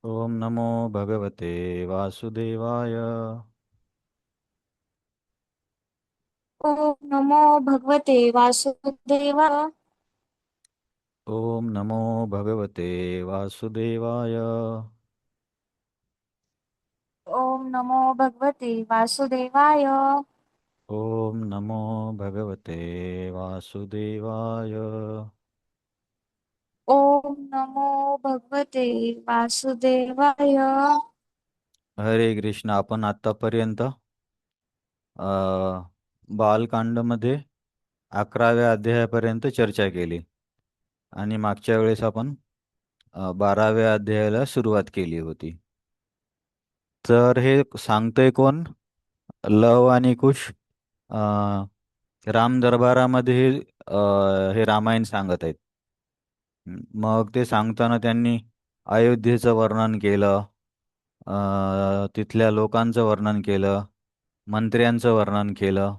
ओम नमो भगवते वासुदेवाय। ओम नमो भगवते वासुदेवाय। ओम नमो भगवते वासुदेवाय। ओम नमो भगवते वासुदेवाय। ओम नमो भगवते वासुदेवाय। ओम नमो भगवते वासुदेवाय. हरे कृष्ण. आपण आतापर्यंत बालकांडमध्ये 11व्या अध्यायापर्यंत चर्चा केली आणि मागच्या वेळेस आपण 12व्या अध्यायाला सुरुवात केली होती. तर हे सांगतोय कोण? लव आणि कुश अ, राम दरबारामध्ये हे रामायण सांगत आहेत. मग ते सांगताना त्यांनी अयोध्येचं वर्णन केलं, तिथल्या लोकांचं वर्णन केलं, मंत्र्यांचं वर्णन केलं.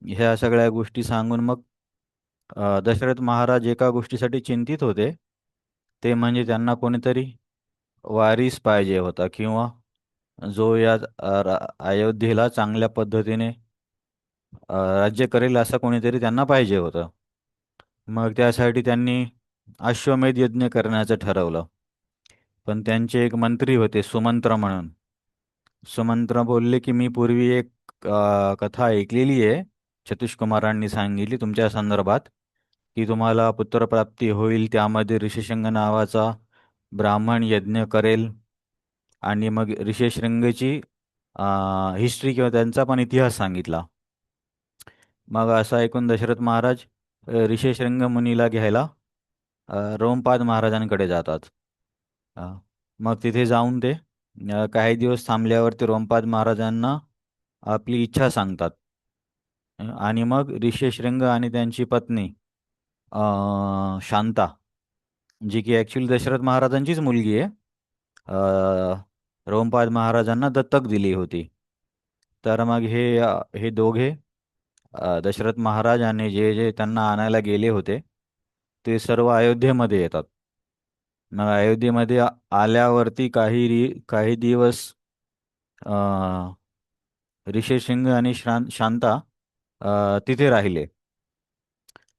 ह्या सगळ्या गोष्टी सांगून मग दशरथ महाराज एका गोष्टीसाठी चिंतित होते. ते म्हणजे त्यांना कोणीतरी वारीस पाहिजे होता, किंवा जो या अयोध्येला चांगल्या पद्धतीने राज्य करेल असं कोणीतरी त्यांना पाहिजे होतं. मग त्यासाठी त्यांनी अश्वमेध यज्ञ करण्याचं ठरवलं. पण त्यांचे एक मंत्री होते सुमंत्र म्हणून. सुमंत्र बोलले की मी पूर्वी एक कथा ऐकलेली आहे, चतुष्कुमारांनी सांगितली तुमच्या संदर्भात, की तुम्हाला पुत्रप्राप्ती होईल, त्यामध्ये ऋषिशृंग नावाचा ब्राह्मण यज्ञ करेल. आणि मग ऋषिशृंगची हिस्ट्री किंवा त्यांचा पण इतिहास सांगितला. मग असं ऐकून दशरथ महाराज ऋषिशृंग मुनीला घ्यायला रोमपाद महाराजांकडे जातात. अ, मग तिथे जाऊन ते काही दिवस थांबल्यावरती रोमपाद महाराजांना आपली इच्छा सांगतात. आणि मग ऋषिशृंग आणि त्यांची पत्नी शांता, जी की ॲक्च्युली दशरथ महाराजांचीच मुलगी आहे, रोमपाद महाराजांना दत्तक दिली होती. तर मग हे दोघे दशरथ महाराज आणि जे जे त्यांना आणायला गेले होते ते सर्व अयोध्येमध्ये येतात. मग अयोध्येमध्ये आल्यावरती काही दिवस अ, ऋषिशृंग आणि शांता तिथे राहिले.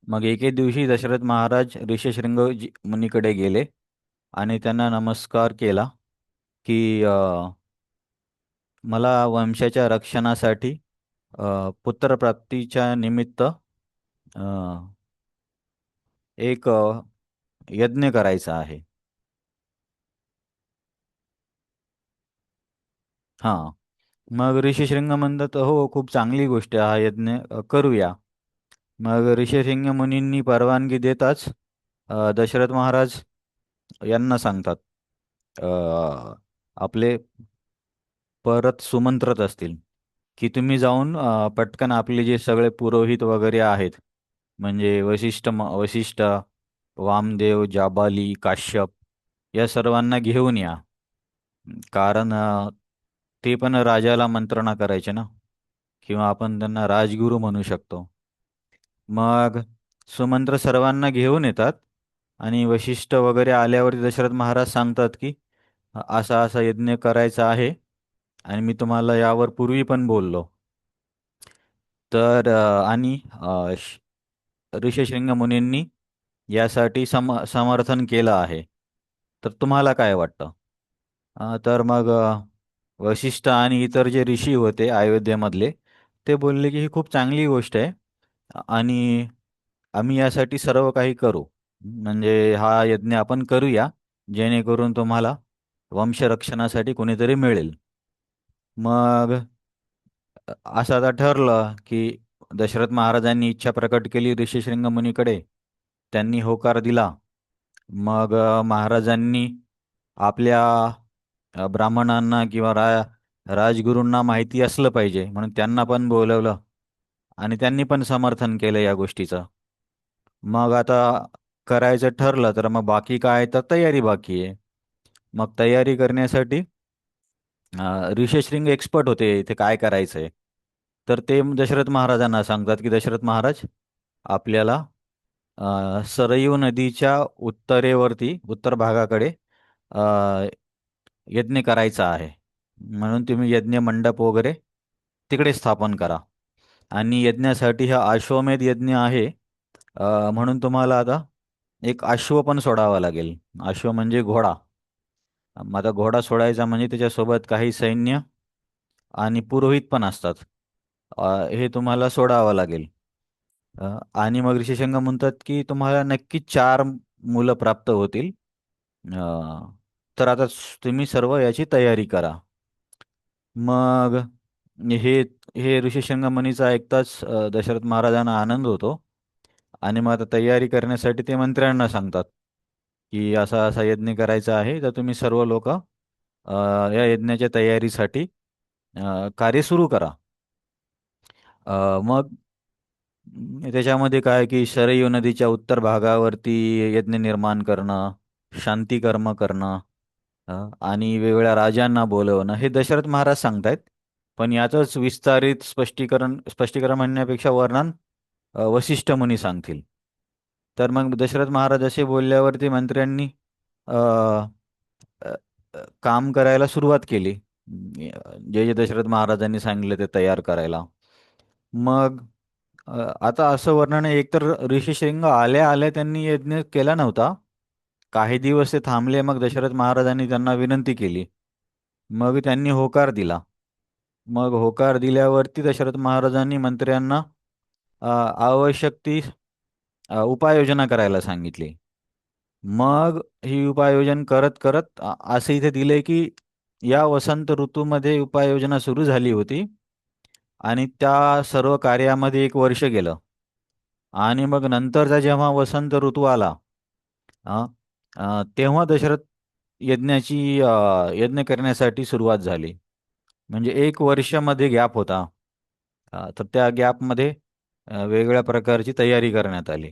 मग एके दिवशी दशरथ महाराज ऋषिशृंग मुनीकडे गेले आणि त्यांना नमस्कार केला की मला वंशाच्या रक्षणासाठी पुत्रप्राप्तीच्या निमित्त एक यज्ञ करायचा आहे. हां. मग ऋषिशृंग म्हणतात, हो खूप चांगली गोष्ट आहे, हा यज्ञ करूया. मग ऋषिशृंग मुनींनी परवानगी देताच दशरथ महाराज यांना सांगतात, आपले परत सुमंत्रत असतील, की तुम्ही जाऊन पटकन आपले जे सगळे पुरोहित वगैरे आहेत, म्हणजे वशिष्ठ, वामदेव, जाबाली, काश्यप, या सर्वांना घेऊन या. कारण ते पण राजाला मंत्रणा करायचे ना, किंवा आपण त्यांना राजगुरू म्हणू शकतो. मग सुमंत्र सर्वांना घेऊन येतात आणि वशिष्ठ वगैरे आल्यावरती दशरथ महाराज सांगतात की असा असा यज्ञ करायचा आहे आणि मी तुम्हाला यावर पूर्वी पण बोललो. तर आणि ऋषिशृंग मुनींनी यासाठी समर्थन केलं आहे. तर तुम्हाला काय वाटतं? तर मग वशिष्ठ आणि इतर जे ऋषी होते अयोध्येमधले, ते बोलले की ही खूप चांगली गोष्ट आहे आणि आम्ही यासाठी सर्व काही करू. म्हणजे हा यज्ञ आपण करूया, जेणेकरून तुम्हाला वंशरक्षणासाठी कोणीतरी मिळेल. मग असं आता ठरलं की दशरथ महाराजांनी इच्छा प्रकट केली ऋषिशृंग मुनीकडे. त्यांनी होकार दिला. मग महाराजांनी आपल्या ब्राह्मणांना किंवा राजगुरूंना माहिती असलं पाहिजे म्हणून त्यांना पण बोलवलं आणि त्यांनी पण समर्थन केलं या गोष्टीचं. मग आता करायचं ठरलं, तर मग बाकी काय, तर तयारी बाकी आहे. मग तयारी करण्यासाठी ऋषिशृंग एक्सपर्ट होते इथे काय करायचंय. तर ते दशरथ महाराजांना सांगतात की दशरथ महाराज, आपल्याला सरयू नदीच्या उत्तरेवरती उत्तर भागाकडे अ, यज्ञ करायचा आहे. म्हणून तुम्ही यज्ञ मंडप वगैरे तिकडे स्थापन करा. आणि यज्ञासाठी हा अश्वमेध यज्ञ आहे. म्हणून तुम्हाला आता एक अश्व पण सोडावा लागेल. अश्व म्हणजे घोडा. मग आता घोडा सोडायचा म्हणजे त्याच्यासोबत काही सैन्य आणि पुरोहित पण असतात. हे तुम्हाला सोडावं लागेल. आणि मग ऋषीशृंग म्हणतात की तुम्हाला नक्की 4 मुलं प्राप्त होतील. तर आता तुम्ही सर्व याची तयारी करा. मग हे हे ऋषीशृंग मुनीचं ऐकताच दशरथ महाराजांना आनंद होतो. आणि मग आता तयारी करण्यासाठी ते मंत्र्यांना सांगतात की असा असा यज्ञ करायचा आहे, तर तुम्ही सर्व लोक या यज्ञाच्या तयारीसाठी कार्य सुरू करा. मग त्याच्यामध्ये काय की शरयू नदीच्या उत्तर भागावरती यज्ञ निर्माण करणं, शांती कर्म करणं, अ, आणि वेगवेगळ्या राजांना बोलवणं हे दशरथ महाराज सांगतायत. पण याचंच विस्तारित स्पष्टीकरण म्हणण्यापेक्षा वर्णन वसिष्ठ मुनी सांगतील. तर मग दशरथ महाराज असे बोलल्यावरती मंत्र्यांनी अ, अ, काम करायला सुरुवात केली. जे जे दशरथ महाराजांनी सांगितले ते तयार करायला. मग आता असं वर्णन आहे, एकतर ऋषीशृंग आल्या आल्या त्यांनी यज्ञ केला नव्हता. काही दिवस ते थांबले. मग दशरथ महाराजांनी त्यांना विनंती केली. मग त्यांनी होकार दिला. मग होकार दिल्यावरती दशरथ महाराजांनी मंत्र्यांना आवश्यक ती उपाययोजना करायला सांगितली. मग ही उपाययोजना करत करत असं इथे दिलंय की या वसंत ऋतूमध्ये उपाययोजना सुरू झाली होती आणि त्या सर्व कार्यामध्ये 1 वर्ष गेलं. आणि मग नंतरचा जेव्हा वसंत ऋतू आला, अ, तेव्हा दशरथ यज्ञ करण्यासाठी सुरुवात झाली. म्हणजे 1 वर्षामध्ये गॅप होता. तर त्या गॅपमध्ये वेगवेगळ्या प्रकारची तयारी करण्यात आली.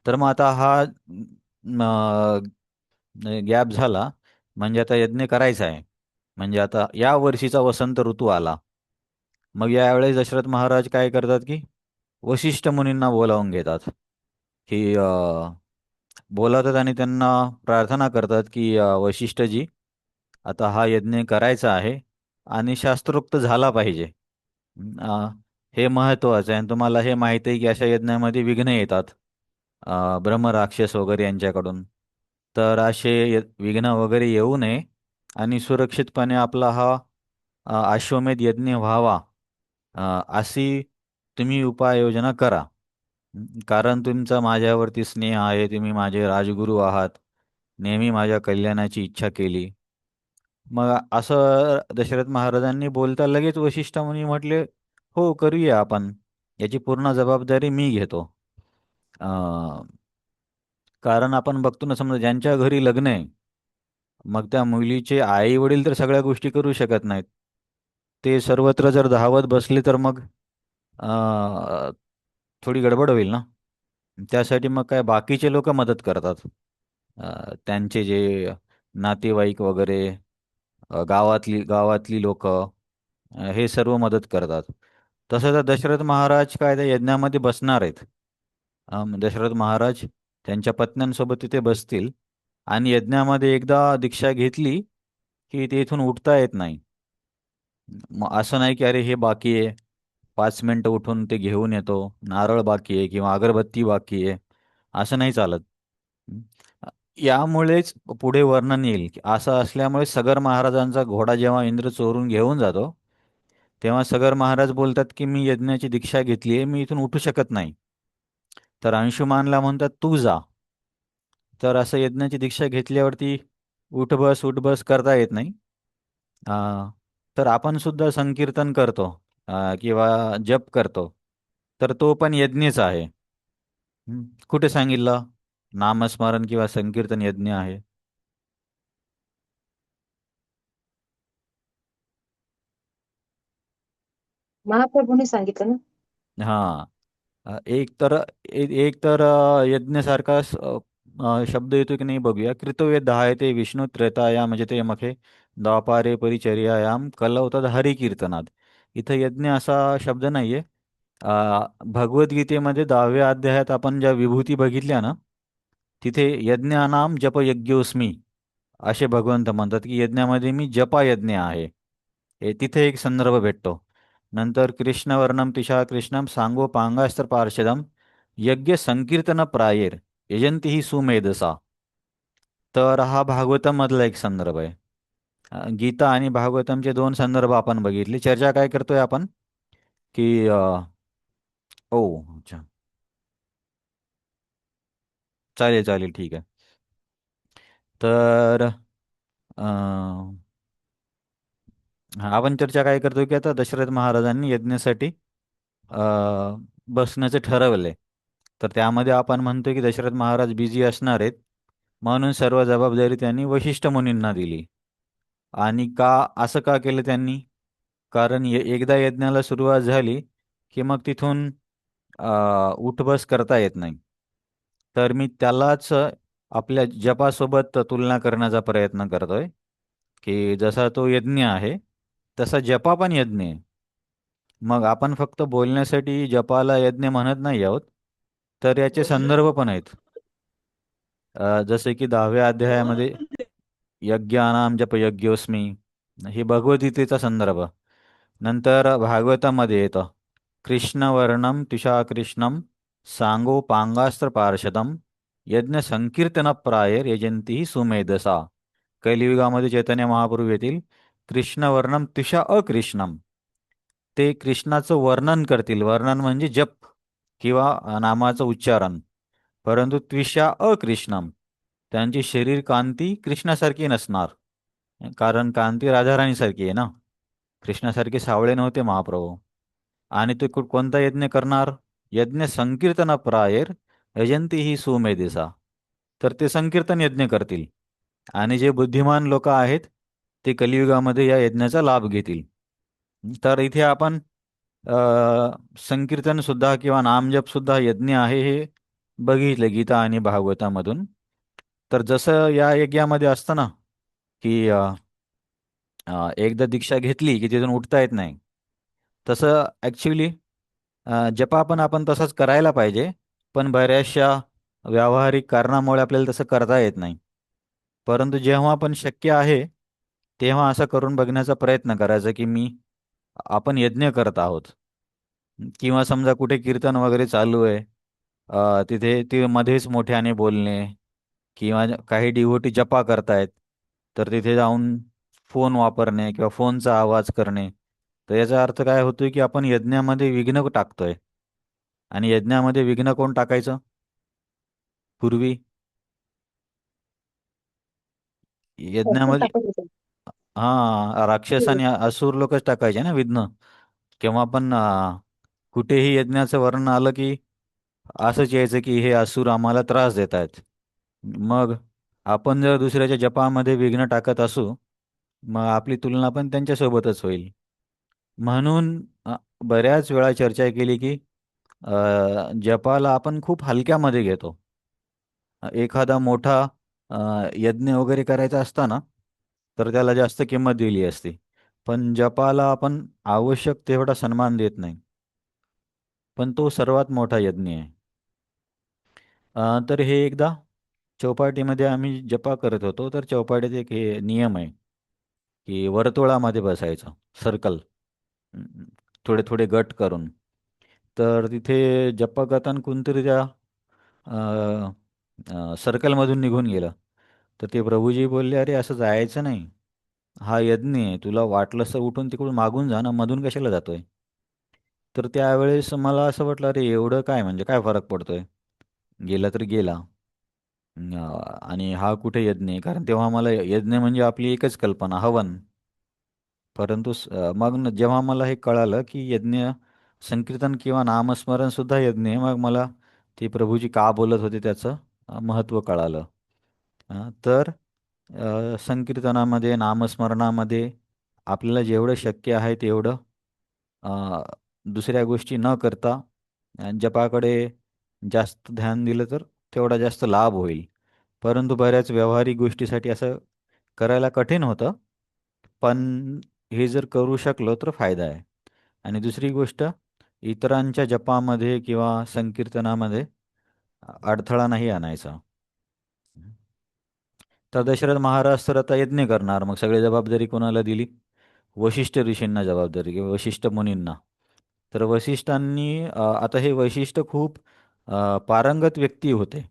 तर मग आता हा गॅप झाला म्हणजे आता यज्ञ करायचा आहे. म्हणजे आता या वर्षीचा वसंत ऋतू आला. मग यावेळेस दशरथ महाराज काय करतात की वशिष्ठ मुनींना बोलावून घेतात. की बोलावतात आणि त्यांना प्रार्थना करतात की वशिष्ठजी, आता हा यज्ञ करायचा आहे आणि शास्त्रोक्त झाला पाहिजे. अ, हे महत्त्वाचं आहे आणि तुम्हाला हे माहिती आहे की अशा यज्ञामध्ये विघ्न येतात. ब्रह्मराक्षस वगैरे यांच्याकडून. तर असे विघ्न वगैरे येऊ नये आणि सुरक्षितपणे आपला हा अश्वमेध यज्ञ व्हावा, अशी तुम्ही उपाययोजना करा. कारण तुमचा माझ्यावरती स्नेह आहे, तुम्ही माझे राजगुरू आहात, नेहमी माझ्या कल्याणाची इच्छा केली. मग असं दशरथ महाराजांनी बोलता लगेच वशिष्ठ मुनी म्हटले, हो करूया आपण, याची पूर्ण जबाबदारी मी घेतो. कारण आपण बघतो ना, समजा ज्यांच्या घरी लग्न आहे, मग त्या मुलीचे आई वडील तर सगळ्या गोष्टी करू शकत नाहीत. ते सर्वत्र जर धावत बसले तर मग अ, थोडी गडबड होईल ना. त्यासाठी मग काय बाकीचे लोक मदत करतात. त्यांचे जे नातेवाईक वगैरे, गावातली लोक, हे सर्व मदत करतात. तसं तर दशरथ महाराज काय त्या यज्ञामध्ये बसणार आहेत. दशरथ महाराज त्यांच्या पत्न्यांसोबत तिथे बसतील आणि यज्ञामध्ये एकदा दीक्षा घेतली की ते इथून उठता येत नाही. मग असं नाही की अरे हे बाकी आहे, 5 मिनिटं उठून ते घेऊन येतो, नारळ बाकी आहे किंवा अगरबत्ती बाकी आहे, असं नाही चालत. हं. यामुळेच पुढे वर्णन येईल की असं असल्यामुळे सगर महाराजांचा घोडा जेव्हा इंद्र चोरून घेऊन जातो, तेव्हा सगर महाराज बोलतात की मी यज्ञाची दीक्षा घेतली आहे, मी इथून उठू शकत नाही. तर अंशुमानला म्हणतात तू जा. तर असं यज्ञाची दीक्षा घेतल्यावरती उठ बस करता येत नाही. अ, तर आपण सुद्धा संकीर्तन करतो, किंवा जप करतो, तर तो पण यज्ञच आहे. कुठे सांगितलं नामस्मरण किंवा संकीर्तन यज्ञ आहे? महाप्रभूंनी सांगितलं ना. हां. एक तर यज्ञासारखा शब्द येतो की नाही बघूया. कृतवेद ते विष्णू त्रेतायाम म्हणजे ते मखे द्वापारे परिचर्यायाम कलवतात हरिकीर्तनात. इथं यज्ञ असा शब्द नाहीये. भगवद्गीतेमध्ये 10व्या अध्यायात आपण ज्या विभूती बघितल्या ना, तिथे यज्ञानाम जप यज्ञोस्मी असे भगवंत म्हणतात की यज्ञामध्ये मी जपायज्ञ आहे. हे तिथे एक संदर्भ भेटतो. नंतर कृष्णवर्णम तिशा कृष्णम सांगो पांगास्त्र पार्षदम यज्ञ संकीर्तन प्रायेर यजंती ही सुमेधसा. तर हा भागवतमधला एक संदर्भ आहे. गीता आणि भागवतमचे दोन संदर्भ आपण बघितले. चर्चा काय करतोय आपण की ओ अच्छा, चालेल चालेल ठीक आहे. तर आपण चर्चा काय करतो की आता दशरथ महाराजांनी यज्ञासाठी अ, बसण्याचं ठरवलंय. तर त्यामध्ये आपण म्हणतो की दशरथ महाराज बिझी असणार आहेत, म्हणून सर्व जबाबदारी त्यांनी वशिष्ठ मुनींना दिली. आणि का असं का केलं त्यांनी? कारण एकदा यज्ञाला सुरुवात झाली की मग तिथून उठबस करता येत नाही. तर मी त्यालाच आपल्या जपासोबत तुलना करण्याचा प्रयत्न करतोय की जसा तो यज्ञ आहे तसा जपा पण यज्ञ आहे. मग आपण फक्त बोलण्यासाठी जपाला यज्ञ म्हणत नाही आहोत, तर याचे संदर्भ पण आहेत. जसे की 10व्या अध्यायामध्ये यज्ञानाम जप यज्ञोस्मी ही भगवद्गीतेचा संदर्भ. नंतर भागवतामध्ये येतं कृष्णवर्णम तुषा कृष्णम सांगो पांगास्त्र पार्षदम यज्ञ संकीर्तन प्रायर यजंती सुमेधसा. कलियुगामध्ये चैतन्य महाप्रभू येतील कृष्णवर्णम तुषा अकृष्णम. ते कृष्णाचं वर्णन करतील. वर्णन म्हणजे जप किंवा नामाचं उच्चारण. परंतु त्विषा अकृष्णम, त्यांची शरीर कांती कृष्णासारखी नसणार. कारण कांती राधाराणीसारखी आहे ना. कृष्णासारखे सावळे नव्हते महाप्रभू. आणि ते कोणता यज्ञ करणार? यज्ञ संकीर्तन प्रायर यजंती ही सुमेधसा. तर ते संकीर्तन यज्ञ करतील. आणि जे बुद्धिमान लोक आहेत ते कलियुगामध्ये या यज्ञाचा लाभ घेतील. तर इथे आपण संकीर्तन सुद्धा किंवा नामजप सुद्धा यज्ञ आहे हे बघितलं गीता आणि भागवतामधून. तर जसं या यज्ञामध्ये असतं ना की एकदा दीक्षा घेतली की तिथून उठता येत नाही, तसं ॲक्च्युली जपा पण आपण तसंच करायला पाहिजे. पण बऱ्याचशा व्यावहारिक कारणामुळे आपल्याला तसं करता येत नाही. परंतु जेव्हा पण शक्य आहे तेव्हा असं करून बघण्याचा प्रयत्न करायचा की आपण यज्ञ करत आहोत. किंवा समजा कुठे कीर्तन वगैरे चालू आहे, तिथे ते मध्येच मोठ्याने बोलणे किंवा काही डिव्होटी जपा करतायत, तर तिथे जाऊन फोन वापरणे किंवा फोनचा आवाज करणे. तर याचा अर्थ काय होतोय की आपण यज्ञामध्ये विघ्न टाकतोय. आणि यज्ञामध्ये विघ्न कोण टाकायचं पूर्वी? असं यज्ञामध्ये टाकत होते. राक्षस आणि असुर लोकच टाकायचे ना विघ्न. केव्हा पण कुठेही यज्ञाचं वर्णन आलं की असंच यायचं की हे असुर आम्हाला त्रास देत आहेत. मग आपण जर दुसऱ्याच्या जपामध्ये विघ्न टाकत असू, मग आपली तुलना पण त्यांच्यासोबतच होईल. म्हणून बऱ्याच वेळा चर्चा केली की जपाला आपण खूप हलक्यामध्ये घेतो. एखादा मोठा यज्ञ वगैरे करायचा असताना तर त्याला जास्त किंमत दिली असते. पण जपाला आपण आवश्यक तेवढा सन्मान देत नाही. पण तो सर्वात मोठा यज्ञ आहे. तर हे एकदा चौपाटीमध्ये आम्ही जपा करत होतो, तर चौपाटीत एक हे नियम आहे की वर्तुळामध्ये बसायचं, सर्कल, थोडे थोडे गट करून. तर तिथे जपा करताना कोणतरी त्या सर्कलमधून निघून गेलं. तर ते प्रभूजी बोलले, अरे असं जायचं नाही, हा यज्ञ आहे, तुला वाटलंस तर उठून तिकडून मागून जा ना, मधून कशाला जातोय? तर त्यावेळेस मला असं वाटलं, अरे एवढं काय म्हणजे काय फरक पडतोय, गेला तर गेला. आणि हा कुठे यज्ञ आहे? कारण तेव्हा मला यज्ञ म्हणजे आपली एकच कल्पना, हवन. परंतु मग जेव्हा मला हे कळालं की यज्ञ संकीर्तन किंवा नामस्मरण सुद्धा यज्ञ आहे, मग मला ते प्रभूजी का बोलत होते त्याचं महत्त्व कळालं. तर संकीर्तनामध्ये नामस्मरणामध्ये आपल्याला जेवढं शक्य आहे तेवढं अ, दुसऱ्या गोष्टी न करता जपाकडे जास्त ध्यान दिलं तर तेवढा जास्त लाभ होईल. परंतु बऱ्याच व्यावहारिक गोष्टीसाठी असं करायला कठीण होतं. पण हे जर करू शकलो तर फायदा आहे. आणि दुसरी गोष्ट, इतरांच्या जपामध्ये किंवा संकीर्तनामध्ये अडथळा नाही आणायचा. तर दशरथ महाराज तर आता यज्ञ करणार, मग सगळी जबाबदारी कोणाला दिली? वशिष्ठ ऋषींना जबाबदारी किंवा वशिष्ठ मुनींना. तर वशिष्ठांनी आता हे वशिष्ठ खूप पारंगत व्यक्ती होते.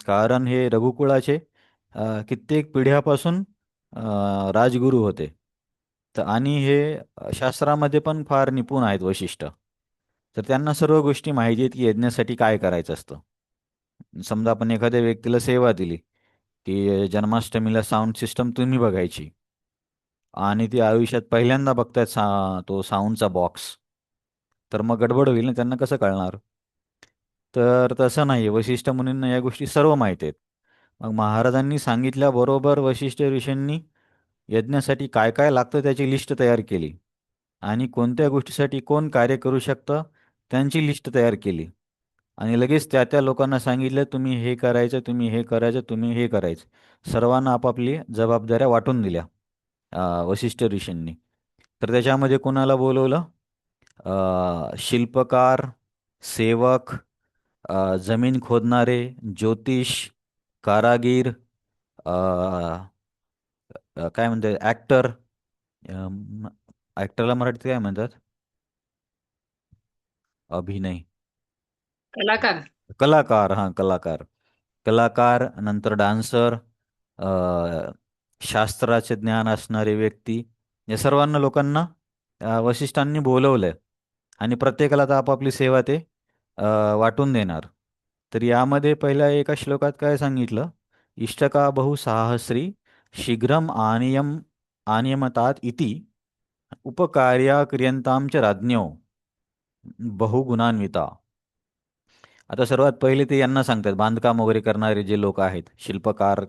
कारण हे रघुकुळाचे कित्येक पिढ्यापासून राजगुरू होते. तर आणि हे शास्त्रामध्ये पण फार निपुण आहेत वशिष्ठ. तर त्यांना सर्व गोष्टी माहिती आहेत की यज्ञासाठी काय करायचं असतं. समजा आपण एखाद्या व्यक्तीला सेवा दिली की जन्माष्टमीला साऊंड सिस्टम तुम्ही बघायची, आणि ती आयुष्यात पहिल्यांदा बघतायत तो साऊंडचा बॉक्स, तर मग गडबड होईल ना, त्यांना कसं कळणार? तर तसं नाही, वशिष्ठ मुनींना या गोष्टी सर्व माहीत आहेत. मग महाराजांनी सांगितल्याबरोबर वशिष्ठ ऋषींनी यज्ञासाठी काय काय लागतं त्याची लिस्ट तयार केली, आणि कोणत्या गोष्टीसाठी कोण कार्य करू शकतं त्यांची लिस्ट तयार केली. आणि लगेच त्या त्या लोकांना सांगितलं, तुम्ही हे करायचं, तुम्ही हे करायचं, तुम्ही हे करायचं. सर्वांना आपापली जबाबदाऱ्या वाटून दिल्या वशिष्ठ ऋषींनी. तर त्याच्यामध्ये कोणाला बोलवलं? शिल्पकार, सेवक, जमीन खोदणारे, ज्योतिष, कारागीर, अ, काय म्हणतात, ॲक्टर. ॲक्टरला मराठीत काय म्हणतात? अभिनय. कलाकार. कलाकार, हां, कलाकार. कलाकार, नंतर डान्सर, शास्त्राचे ज्ञान असणारे व्यक्ती, या सर्वांना लोकांना वशिष्ठांनी बोलवलं, आणि प्रत्येकाला तर आपापली सेवा ते अ, वाटून देणार. तर यामध्ये पहिल्या एका श्लोकात काय सांगितलं? इष्टका बहु साहस्री शीघ्रम आनियमतात इति उपकार्या क्रियंताम च राज्ञो बहुगुणान्विता. आता सर्वात पहिले ते यांना सांगतात, बांधकाम वगैरे करणारे जे लोक आहेत, शिल्पकार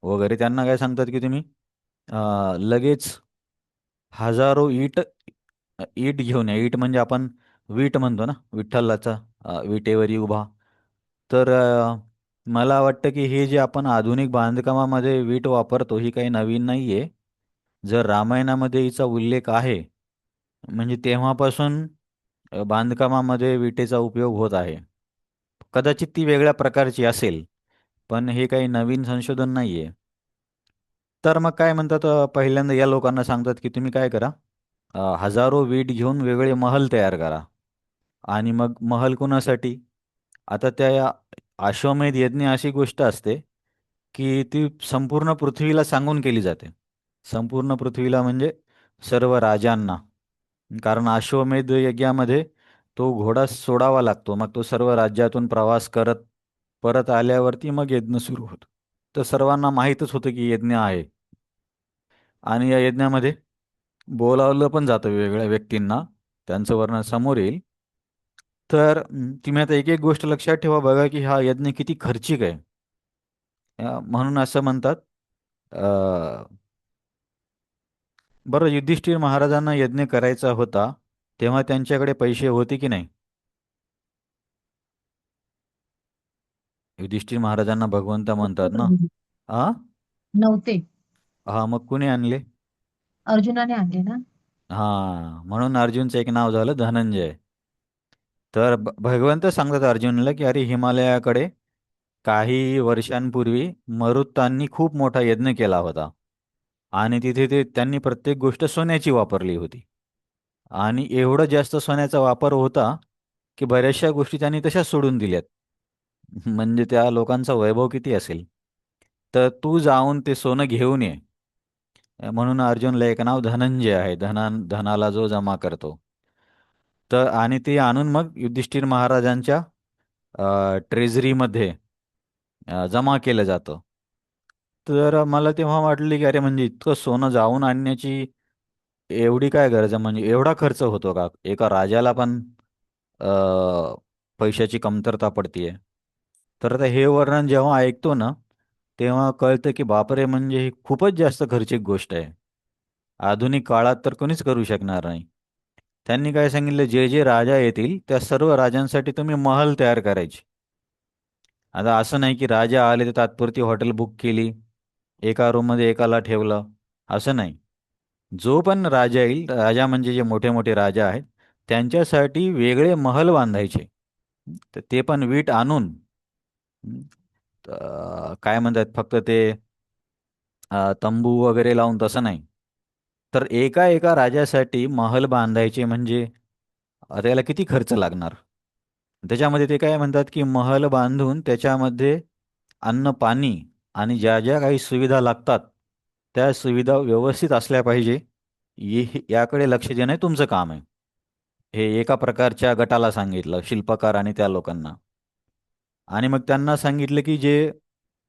वगैरे, त्यांना काय सांगतात की तुम्ही लगेच हजारो ईट घेऊन या. ईट म्हणजे आपण वीट म्हणतो ना, विठ्ठलाचा विटेवरी उभा. तर मला वाटतं की हे जे आपण आधुनिक बांधकामामध्ये वीट वापरतो ही काही नवीन नाही आहे. जर रामायणामध्ये हिचा उल्लेख आहे, म्हणजे तेव्हापासून बांधकामामध्ये विटेचा उपयोग होत आहे. कदाचित ती वेगळ्या प्रकारची असेल, पण हे काही नवीन संशोधन नाही आहे. तर मग काय म्हणतात, पहिल्यांदा या लोकांना सांगतात की तुम्ही काय करा, हजारो वीट घेऊन वेगळे महल तयार करा. आणि मग महल कोणासाठी? आता त्या अश्वमेध यज्ञ अशी गोष्ट असते की ती संपूर्ण पृथ्वीला सांगून केली जाते. संपूर्ण पृथ्वीला म्हणजे सर्व राजांना. कारण अश्वमेध यज्ञामध्ये तो घोडा सोडावा लागतो. मग तो सर्व राज्यातून प्रवास करत परत आल्यावरती मग यज्ञ सुरू होतो. तर सर्वांना माहीतच होतं की यज्ञ आहे. आणि या यज्ञामध्ये बोलावलं पण जातं वेगवेगळ्या व्यक्तींना, त्यांचं वर्णन समोर येईल. तर तुम्ही आता एक एक गोष्ट लक्षात ठेवा, बघा की हा यज्ञ किती खर्चिक आहे. म्हणून असं म्हणतात. बरं, युधिष्ठिर महाराजांना यज्ञ करायचा होता, तेव्हा त्यांच्याकडे पैसे होते की नाही? युधिष्ठिर महाराजांना भगवंत म्हणतात ना. हा. नव्हते. हा, मग कुणी आणले? अर्जुनाने आणले ना. हा, म्हणून अर्जुनचं एक नाव झालं धनंजय. तर भगवंत सांगतात अर्जुनला की अरे, हिमालयाकडे काही वर्षांपूर्वी मरुतांनी खूप मोठा यज्ञ केला होता, आणि तिथे त्यांनी प्रत्येक गोष्ट सोन्याची वापरली होती. आणि एवढं जास्त सोन्याचा वापर होता की बऱ्याचशा गोष्टी त्यांनी तशाच सोडून दिल्यात. म्हणजे त्या लोकांचा वैभव किती असेल. तर तू जाऊन ते सोनं घेऊन ये. म्हणून अर्जुनला एक नाव धनंजय आहे, धनाला जो जमा करतो. तर आणि ते आणून मग युधिष्ठिर महाराजांच्या ट्रेझरीमध्ये जमा केलं जातं. तर मला तेव्हा वाटले की अरे, म्हणजे इतकं सोनं जाऊन आणण्याची एवढी काय गरज आहे? म्हणजे एवढा खर्च होतो का? एका राजाला पण अ, पैशाची कमतरता पडतीये. तर आता हे वर्णन जेव्हा ऐकतो ना, तेव्हा कळतं की बापरे, म्हणजे ही खूपच जास्त खर्चिक गोष्ट आहे. आधुनिक काळात तर कोणीच करू शकणार नाही. त्यांनी काय सांगितलं, जे जे राजा येतील त्या सर्व राजांसाठी तुम्ही महल तयार करायचे. आता असं नाही की राजा आले तर तात्पुरती हॉटेल बुक केली, एका रूममध्ये एकाला ठेवलं, असं नाही. जो पण राजा येईल, राजा म्हणजे जे मोठे मोठे राजा आहेत, त्यांच्यासाठी वेगळे महल बांधायचे. तर ते पण वीट आणून, हं, काय म्हणतात, फक्त ते तंबू वगैरे लावून तसं नाही. तर एका एका राजासाठी महल बांधायचे म्हणजे त्याला किती खर्च लागणार. त्याच्यामध्ये ते काय म्हणतात की महल बांधून त्याच्यामध्ये अन्न पाणी आणि ज्या ज्या काही सुविधा लागतात त्या सुविधा व्यवस्थित असल्या पाहिजे. याकडे लक्ष देणं हे तुमचं काम आहे. हे एका प्रकारच्या गटाला सांगितलं, शिल्पकार आणि त्या लोकांना. आणि मग त्यांना सांगितलं की जे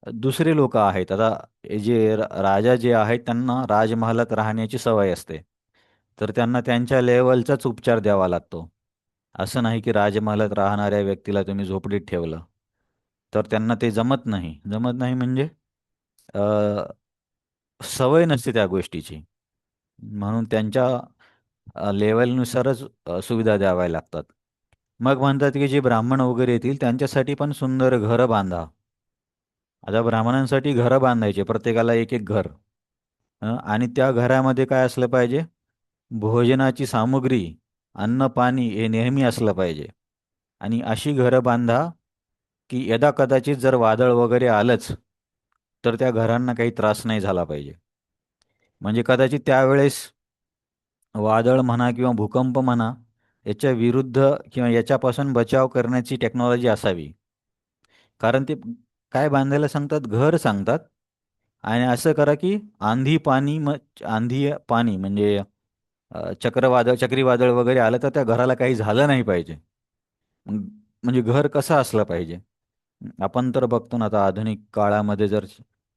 दुसरे लोक आहेत, आता हे जे राजा जे आहेत त्यांना राजमहालात राहण्याची सवय असते, तर त्यांना त्यांच्या लेवलचाच उपचार द्यावा लागतो. असं नाही की राजमहालात राहणाऱ्या व्यक्तीला तुम्ही झोपडीत ठेवलं तर त्यांना ते जमत नाही. जमत नाही म्हणजे अ, सवय नसते त्या गोष्टीची. म्हणून त्यांच्या लेवलनुसारच सुविधा द्याव्या लागतात. मग म्हणतात की जे ब्राह्मण वगैरे येतील त्यांच्यासाठी पण सुंदर घरं बांधा. आता ब्राह्मणांसाठी घरं बांधायचे, प्रत्येकाला एक एक घर. आणि त्या घरामध्ये काय असलं पाहिजे, भोजनाची सामुग्री, अन्न पाणी हे नेहमी असलं पाहिजे. आणि अशी घरं बांधा की यदा कदाचित जर वादळ वगैरे आलंच तर त्या घरांना काही त्रास नाही झाला पाहिजे. म्हणजे कदाचित त्यावेळेस वादळ म्हणा किंवा भूकंप म्हणा, याच्या विरुद्ध किंवा याच्यापासून बचाव करण्याची टेक्नॉलॉजी असावी. कारण ते काय बांधायला सांगतात, घर सांगतात. आणि असं करा की आंधी पाणी म्हणजे चक्रवादळ चक्रीवादळ वगैरे आलं तर त्या घराला काही झालं नाही पाहिजे. मग म्हणजे घर कसं असलं पाहिजे. आपण तर बघतो ना आता आधुनिक काळामध्ये जर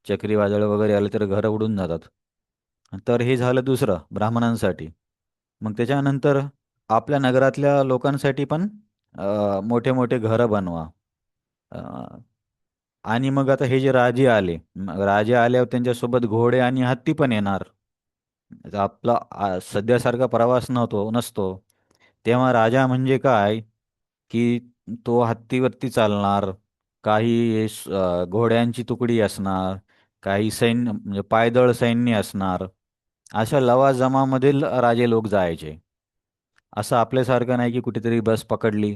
चक्रीवादळ वगैरे आले तर घरं उडून जातात. तर हे झालं दुसरं ब्राह्मणांसाठी. मग त्याच्यानंतर आपल्या नगरातल्या लोकांसाठी पण मोठे मोठे घरं बनवा. अ, आणि मग आता हे जे राजे आले, राजे आल्यावर त्यांच्यासोबत घोडे आणि हत्ती पण येणार. आता आपला सध्यासारखा प्रवास नसतो. तेव्हा राजा म्हणजे काय, की तो हत्तीवरती चालणार, काही घोड्यांची तुकडी असणार, काही सैन्य म्हणजे पायदळ सैन्य असणार. अशा लवाजमामध्ये राजे लोक जायचे. असं आपल्यासारखं नाही की कुठेतरी बस पकडली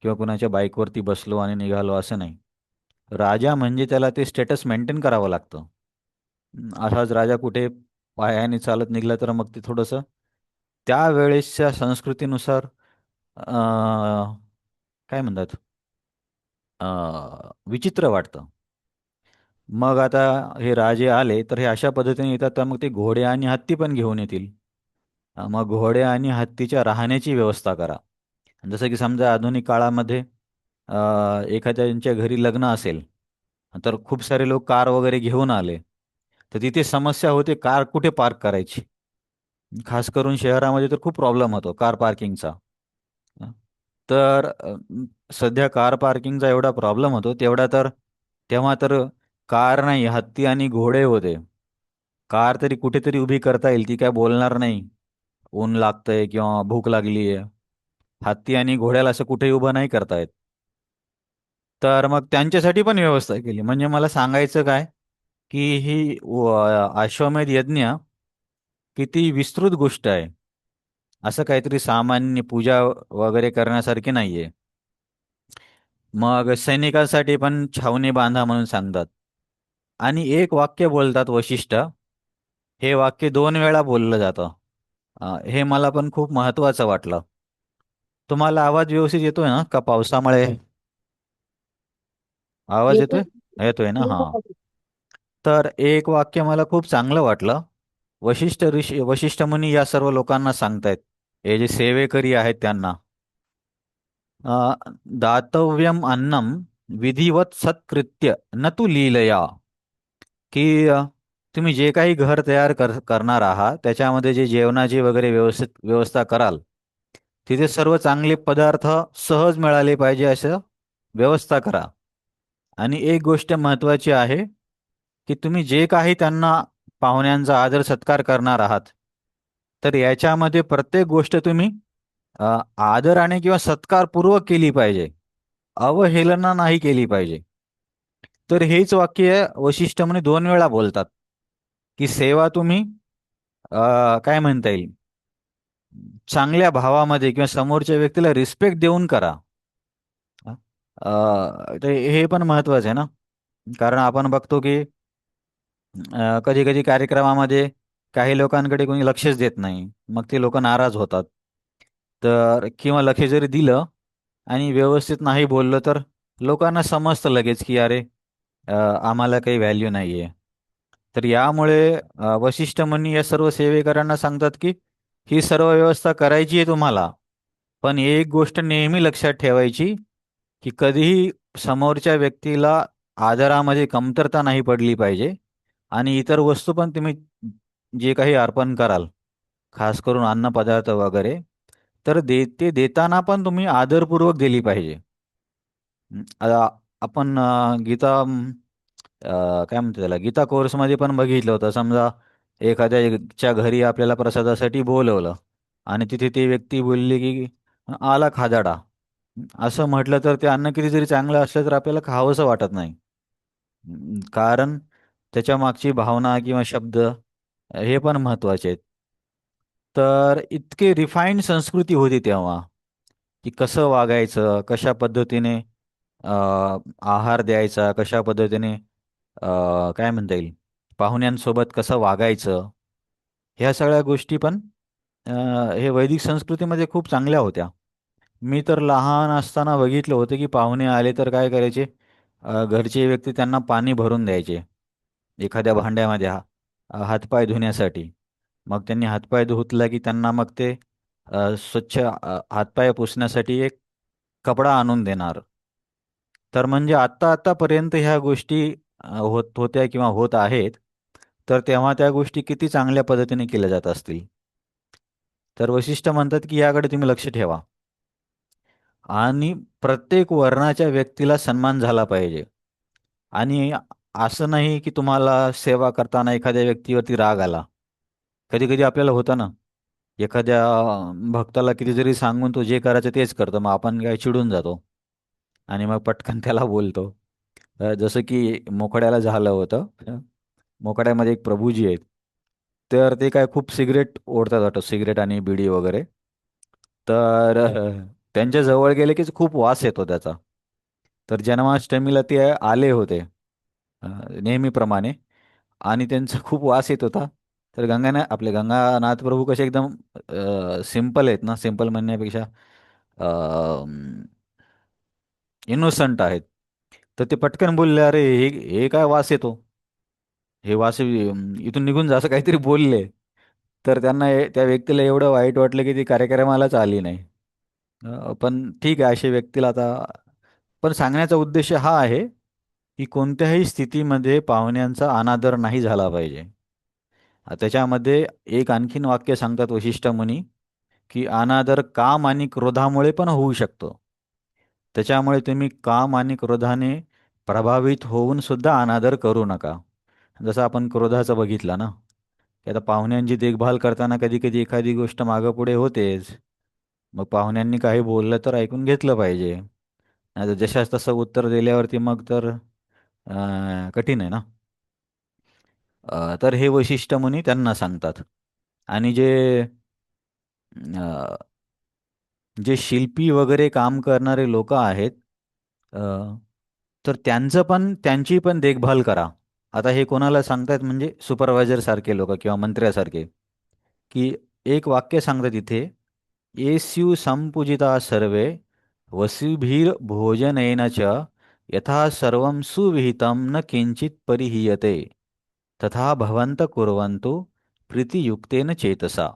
किंवा कुणाच्या बाईकवरती बसलो आणि निघालो, असं नाही. राजा म्हणजे त्याला ते स्टेटस मेंटेन करावं लागतं. असाच राजा कुठे पायाने चालत निघाला तर मग ते थोडंसं त्यावेळेसच्या संस्कृतीनुसार काय म्हणतात, विचित्र वाटतं. मग आता हे राजे आले तर हे अशा पद्धतीने येतात, तर मग ते घोडे आणि हत्ती पण घेऊन येतील. मग घोडे आणि हत्तीच्या राहण्याची व्यवस्था करा. जसं की समजा आधुनिक काळामध्ये एखाद्यांच्या घरी लग्न असेल तर खूप सारे लोक कार वगैरे घेऊन आले, तर तिथे समस्या होते कार कुठे पार्क करायची. खास करून शहरामध्ये तर खूप प्रॉब्लेम होतो कार पार्किंगचा. अ, तर सध्या कार पार्किंगचा एवढा प्रॉब्लेम होतो, तेव्हा तर कार नाही, हत्ती आणि घोडे होते. कार तरी कुठेतरी उभी करता येईल, ती काय बोलणार नाही. ऊन लागतंय किंवा भूक लागली आहे. हत्ती आणि घोड्याला असं कुठेही उभं नाही करता येत. तर मग त्यांच्यासाठी पण व्यवस्था केली. म्हणजे मला सांगायचं काय, की ही अश्वमेध यज्ञ किती विस्तृत गोष्ट आहे. असं काहीतरी सामान्य पूजा वगैरे करण्यासारखी नाहीये. मग सैनिकांसाठी पण छावणी बांधा म्हणून सांगतात. आणि एक वाक्य बोलतात वशिष्ठ. हे वाक्य 2 वेळा बोललं जातं. हे मला पण खूप महत्त्वाचं वाटलं. तुम्हाला आवाज व्यवस्थित येतोय ना का पावसामुळे आवाज येतो. येतोय? येतोय ना? येतो हां. का? तर एक वाक्य मला खूप चांगलं वाटलं. वशिष्ठ मुनी या सर्व लोकांना सांगतायत, हे जे सेवेकरी आहेत त्यांना, अ, दातव्यम अन्नम विधिवत सत्कृत्य न तू लीलया, की तुम्ही जे काही घर तयार करणार आहात त्याच्यामध्ये जे जेवणाची वगैरे व्यवस्था कराल, तिथे सर्व चांगले पदार्थ सहज मिळाले पाहिजे असं व्यवस्था करा. आणि एक गोष्ट महत्त्वाची आहे, की तुम्ही जे काही त्यांना पाहुण्यांचा आदर सत्कार करणार आहात, तर याच्यामध्ये प्रत्येक गोष्ट तुम्ही आदराने किंवा सत्कारपूर्वक केली पाहिजे. अवहेलना नाही केली पाहिजे. तर हेच वाक्य वशिष्ठ म्हणे 2 वेळा बोलतात, की सेवा तुम्ही काय म्हणता येईल, चांगल्या भावामध्ये किंवा समोरच्या व्यक्तीला रिस्पेक्ट देऊन करा. तर हे पण महत्वाचं आहे ना. कारण आपण बघतो की कधी कधी कार्यक्रमामध्ये काही लोकांकडे कोणी लक्षच देत नाही, मग ते लोक नाराज होतात. तर किंवा लक्ष जरी दिलं आणि व्यवस्थित नाही बोललं तर लोकांना समजतं लगेच की अरे, आम्हाला काही व्हॅल्यू नाही आहे. तर यामुळे वशिष्ठ मुनी या सर्व सेवेकरांना सांगतात की ही सर्व व्यवस्था करायची आहे तुम्हाला, पण एक गोष्ट नेहमी लक्षात ठेवायची की कधीही समोरच्या व्यक्तीला आदरामध्ये कमतरता नाही पडली पाहिजे. आणि इतर वस्तू पण तुम्ही जे काही अर्पण कराल, खास करून अन्नपदार्थ वगैरे, तर ते देताना पण तुम्ही आदरपूर्वक दिली पाहिजे. आपण गीता काय म्हणतो त्याला, गीता कोर्समध्ये पण बघितलं होतं. समजा एखाद्याच्या घरी आपल्याला प्रसादासाठी बोलवलं आणि तिथे ती व्यक्ती बोलली की आला खादाडा, असं म्हटलं तर ते अन्न किती जरी चांगलं असलं तर आपल्याला खावंसं वाटत नाही. कारण त्याच्या मागची भावना किंवा शब्द हे पण महत्त्वाचे आहेत. तर इतके रिफाईंड संस्कृती होती तेव्हा, की कसं वागायचं, कशा पद्धतीने अ, आहार द्यायचा, कशा पद्धतीने काय म्हणता येईल, पाहुण्यांसोबत कसं वागायचं, ह्या सगळ्या गोष्टी पण अ, हे वैदिक संस्कृतीमध्ये खूप चांगल्या होत्या. मी तर लहान असताना बघितलं होतं की पाहुणे आले तर काय करायचे, घरचे व्यक्ती त्यांना पाणी भरून द्यायचे एखाद्या भांड्यामध्ये, हातपाय धुण्यासाठी. मग त्यांनी हातपाय धुतला की त्यांना मग ते स्वच्छ हातपाय पुसण्यासाठी एक कपडा आणून देणार. तर म्हणजे आत्तापर्यंत ह्या गोष्टी होत होत्या किंवा होत आहेत. तर तेव्हा त्या गोष्टी किती चांगल्या पद्धतीने केल्या जात असतील. तर वशिष्ठ म्हणतात की याकडे तुम्ही लक्ष ठेवा आणि प्रत्येक वर्णाच्या व्यक्तीला सन्मान झाला पाहिजे. आणि असं नाही की तुम्हाला सेवा करताना एखाद्या व्यक्तीवरती राग आला. कधी कधी आपल्याला होतं ना, एखाद्या भक्ताला किती जरी सांगून तो जे करायचं तेच करतो, मग आपण काय चिडून जातो आणि मग पटकन त्याला बोलतो. जसं की मोकड्याला झालं होतं. मोकड्यामध्ये एक प्रभूजी आहेत. तर ते काय खूप सिगरेट ओढतात वाटतं, सिगरेट आणि बिडी वगैरे. तर त्यांच्या जवळ गेले की खूप वास येतो त्याचा. तर जन्माष्टमीला ते आले होते नेहमीप्रमाणे, आणि त्यांचा खूप वास येत होता. तर आपले गंगानाथ प्रभू कसे एकदम सिंपल आहेत ना, सिंपल म्हणण्यापेक्षा इनोसंट आहेत. तर ते पटकन बोलले, अरे हे हे काय वास येतो, हे वास इथून निघून जा, असं काहीतरी बोलले. तर त्यांना त्या व्यक्तीला एवढं वाईट वाटलं की ती कार्यक्रमालाच आली नाही. पण ठीक आहे, अशा व्यक्तीला आता, पण सांगण्याचा उद्देश हा आहे की कोणत्याही स्थितीमध्ये पाहुण्यांचा अनादर नाही झाला पाहिजे. त्याच्यामध्ये एक आणखीन वाक्य सांगतात वशिष्ठ मुनी, की अनादर काम आणि क्रोधामुळे पण होऊ शकतो. त्याच्यामुळे तुम्ही काम आणि क्रोधाने प्रभावित होऊन सुद्धा अनादर करू नका. जसं आपण क्रोधाचं बघितलं ना, की आता पाहुण्यांची देखभाल करताना कधी कधी एखादी गोष्ट मागं पुढे होतेच. मग पाहुण्यांनी काही बोललं तर ऐकून घेतलं पाहिजे. नाहीतर जशास तसं उत्तर दिल्यावरती मग तर कठीण आहे ना. तर हे वैशिष्ट्य मुनी त्यांना सांगतात. आणि अ, जे शिल्पी वगैरे काम करणारे लोक आहेत, अ, तर त्यांची पण देखभाल करा. आता हे कोणाला सांगतात, म्हणजे सुपरवायझर सारखे लोक किंवा मंत्र्यासारखे, की एक वाक्य सांगतात इथे, येस्यु संपूजिता सर्वे वसुभिर भोजनेन च यथा सर्वं सुविहितं न किंचित परिहीयते तथा भवंत कुर्वन्तु प्रीतियुक्तेन चेतसा.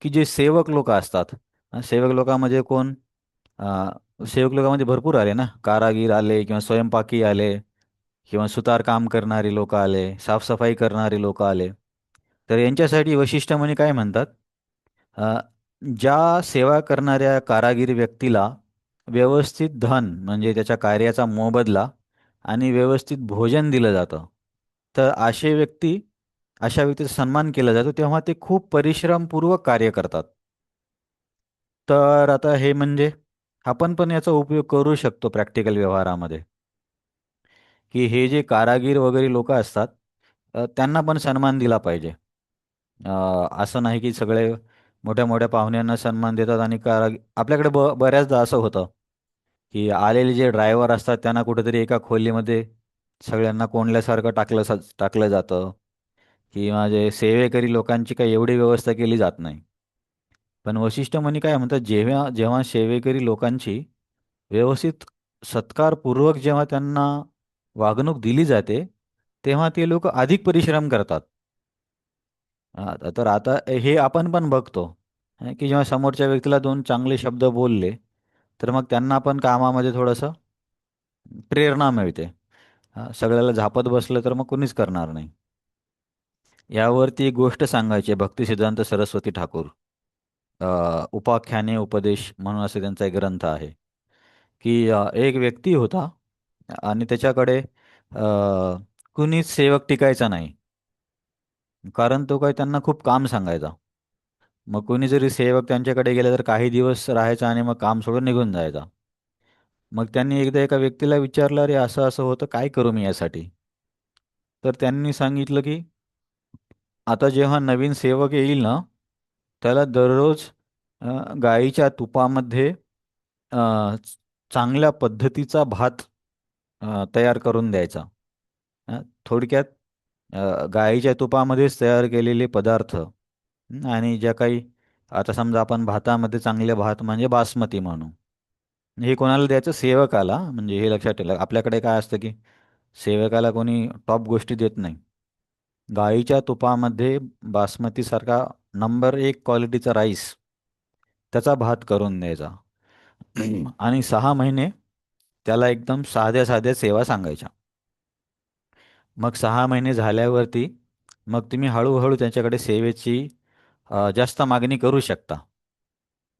की जे सेवक लोक असतात, सेवक लोकांमध्ये कोण, सेवक लोकांमध्ये भरपूर आले ना, कारागीर आले किंवा स्वयंपाकी आले किंवा सुतार काम करणारी लोक आले, साफसफाई करणारी लोक आले. तर यांच्यासाठी वशिष्ठ मुनी काय म्हणतात, अ, ज्या सेवा करणाऱ्या कारागीर व्यक्तीला व्यवस्थित धन म्हणजे त्याच्या कार्याचा मोबदला आणि व्यवस्थित भोजन दिलं जातं, तर अशा व्यक्तीचा सन्मान केला जातो, तेव्हा ते खूप परिश्रमपूर्वक कार्य करतात. तर आता हे म्हणजे आपण पण याचा उपयोग करू शकतो प्रॅक्टिकल व्यवहारामध्ये, की हे जे कारागीर वगैरे लोक असतात, त्यांना पण सन्मान दिला पाहिजे. असं नाही की सगळे मोठ्या मोठ्या पाहुण्यांना सन्मान देतात आणि आपल्याकडे बऱ्याचदा असं होतं की आलेले जे ड्रायव्हर असतात त्यांना कुठेतरी एका खोलीमध्ये सगळ्यांना कोंडल्यासारखं टाकलं जातं किंवा जे सेवेकरी लोकांची काही एवढी व्यवस्था केली जात नाही. पण वशिष्ठ मुनी काय म्हणतात, जेव्हा जेव्हा सेवेकरी लोकांची व्यवस्थित सत्कारपूर्वक जेव्हा त्यांना वागणूक दिली जाते, तेव्हा ते लोक अधिक परिश्रम करतात. तर आता हे आपण पण बघतो की जेव्हा समोरच्या व्यक्तीला दोन चांगले शब्द बोलले, तर मग त्यांना पण कामामध्ये थोडंसं प्रेरणा मिळते. सगळ्याला झापत बसलं तर मग कोणीच करणार नाही. यावरती एक गोष्ट सांगायची आहे, भक्तिसिद्धांत सरस्वती ठाकूर. उपाख्याने उपदेश म्हणून असे त्यांचा एक ग्रंथ आहे, की एक व्यक्ती होता आणि त्याच्याकडे कुणीच सेवक टिकायचा नाही. कारण तो काय त्यांना खूप काम सांगायचा. मग कोणी जरी सेवक त्यांच्याकडे गेला तर काही दिवस राहायचा आणि मग काम सोडून निघून जायचा. मग त्यांनी एकदा एका व्यक्तीला विचारलं, अरे असं असं होतं, काय करू मी यासाठी? तर त्यांनी सांगितलं की आता जेव्हा नवीन सेवक येईल ना, त्याला दररोज गाईच्या तुपामध्ये अ, चांगल्या पद्धतीचा भात तयार करून द्यायचा. अ, थोडक्यात गाईच्या तुपामध्येच तयार केलेले पदार्थ. आणि ज्या काही, आता समजा आपण भातामध्ये चांगले भात म्हणजे बासमती म्हणू, हे कोणाला द्यायचं? सेवकाला. म्हणजे हे लक्षात ठेवा, आपल्याकडे काय असतं की सेवकाला कोणी टॉप गोष्टी देत नाही. गाईच्या तुपामध्ये बासमतीसारखा नंबर एक क्वालिटीचा राईस, त्याचा भात करून द्यायचा. आणि 6 महिने त्याला एकदम साध्या साध्या सेवा सांगायच्या. मग 6 महिने झाल्यावरती मग तुम्ही हळूहळू त्यांच्याकडे सेवेची जास्त मागणी करू शकता.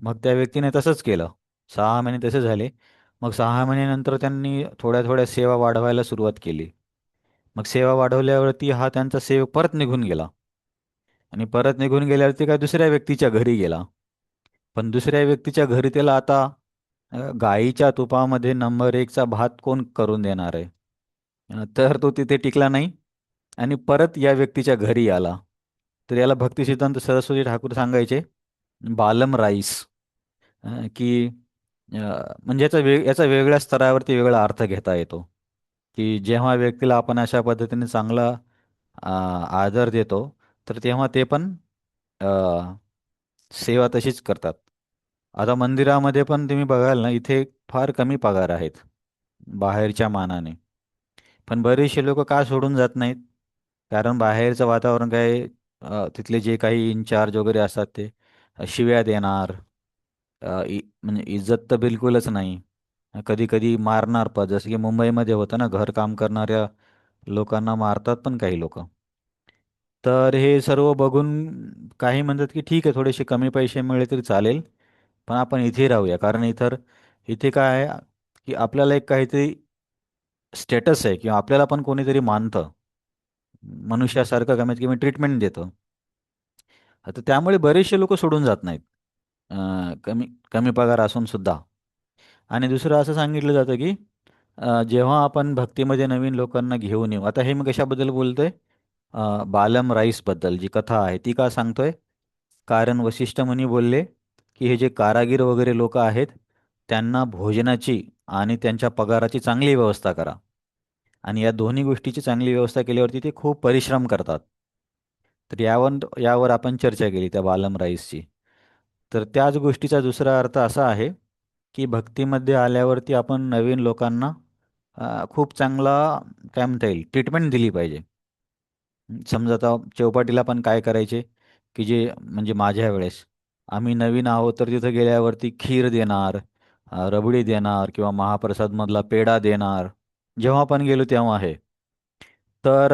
मग त्या व्यक्तीने तसंच केलं. 6 महिने तसे झाले. मग 6 महिन्यानंतर त्यांनी थोड्या थोड्या सेवा वाढवायला सुरुवात केली. मग सेवा वाढवल्यावरती हा त्यांचा सेवक परत निघून गेला. आणि परत निघून गेल्यावरती काय दुसऱ्या व्यक्तीच्या घरी गेला. पण दुसऱ्या व्यक्तीच्या घरी त्याला आता गाईच्या तुपामध्ये नंबर एकचा भात कोण करून देणार आहे? तर तो तिथे टिकला नाही आणि परत या व्यक्तीच्या घरी आला. तर याला भक्तिसिद्धांत सरस्वती ठाकूर सांगायचे बालम राईस. की म्हणजे याचा वेगळ्या स्तरावरती वेगळा अर्थ घेता येतो, की जेव्हा व्यक्तीला आपण अशा पद्धतीने चांगला आदर देतो, तर तेव्हा ते पण अ, सेवा तशीच करतात. आता मंदिरामध्ये पण तुम्ही बघाल ना, इथे फार कमी पगार आहेत बाहेरच्या मानाने. पण बरेचसे लोक का सोडून जात नाहीत? कारण बाहेरचं वातावरण काय, तिथले जे काही इन्चार्ज वगैरे असतात ते शिव्या देणार, म्हणजे इज्जत तर बिलकुलच नाही. कधी कधी मारणार पण, जसं की मुंबईमध्ये होतं ना, घर काम करणाऱ्या लोकांना मारतात पण काही लोक. तर हे सर्व बघून काही म्हणतात की ठीक आहे, थोडेसे कमी पैसे मिळले तरी चालेल, पण आपण इथे राहूया. कारण इथे काय आहे की आपल्याला एक काहीतरी स्टेटस आहे किंवा आपल्याला पण कोणीतरी मानतं, मनुष्यासारखं कमीत कमी ट्रीटमेंट देतं. आता त्यामुळे बरेचसे लोक सोडून जात नाहीत, कमी कमी पगार असून सुद्धा. आणि दुसरं असं सांगितलं जातं की जेव्हा आपण भक्तीमध्ये नवीन लोकांना घेऊन येऊ, आता हे मी कशाबद्दल बोलतोय? बालम राईसबद्दल जी कथा आहे ती का सांगतोय? कारण वशिष्ठ मुनी बोलले की हे जे कारागीर वगैरे लोक आहेत, त्यांना भोजनाची आणि त्यांच्या पगाराची चांगली व्यवस्था करा. आणि या दोन्ही गोष्टीची चांगली व्यवस्था केल्यावरती ते खूप परिश्रम करतात. तर यावर आपण चर्चा केली त्या बालम राईसची. तर त्याच गोष्टीचा दुसरा अर्थ असा आहे की भक्तीमध्ये आल्यावरती आपण नवीन लोकांना खूप चांगला, काय म्हणता येईल, ट्रीटमेंट दिली पाहिजे. समजा आता चौपाटीला पण काय करायचे, की जे म्हणजे माझ्या वेळेस आम्ही नवीन आहोत तर तिथं गेल्यावरती खीर देणार, रबडी देणार किंवा महाप्रसादमधला पेढा देणार, जेव्हा पण गेलो तेव्हा आहे. तर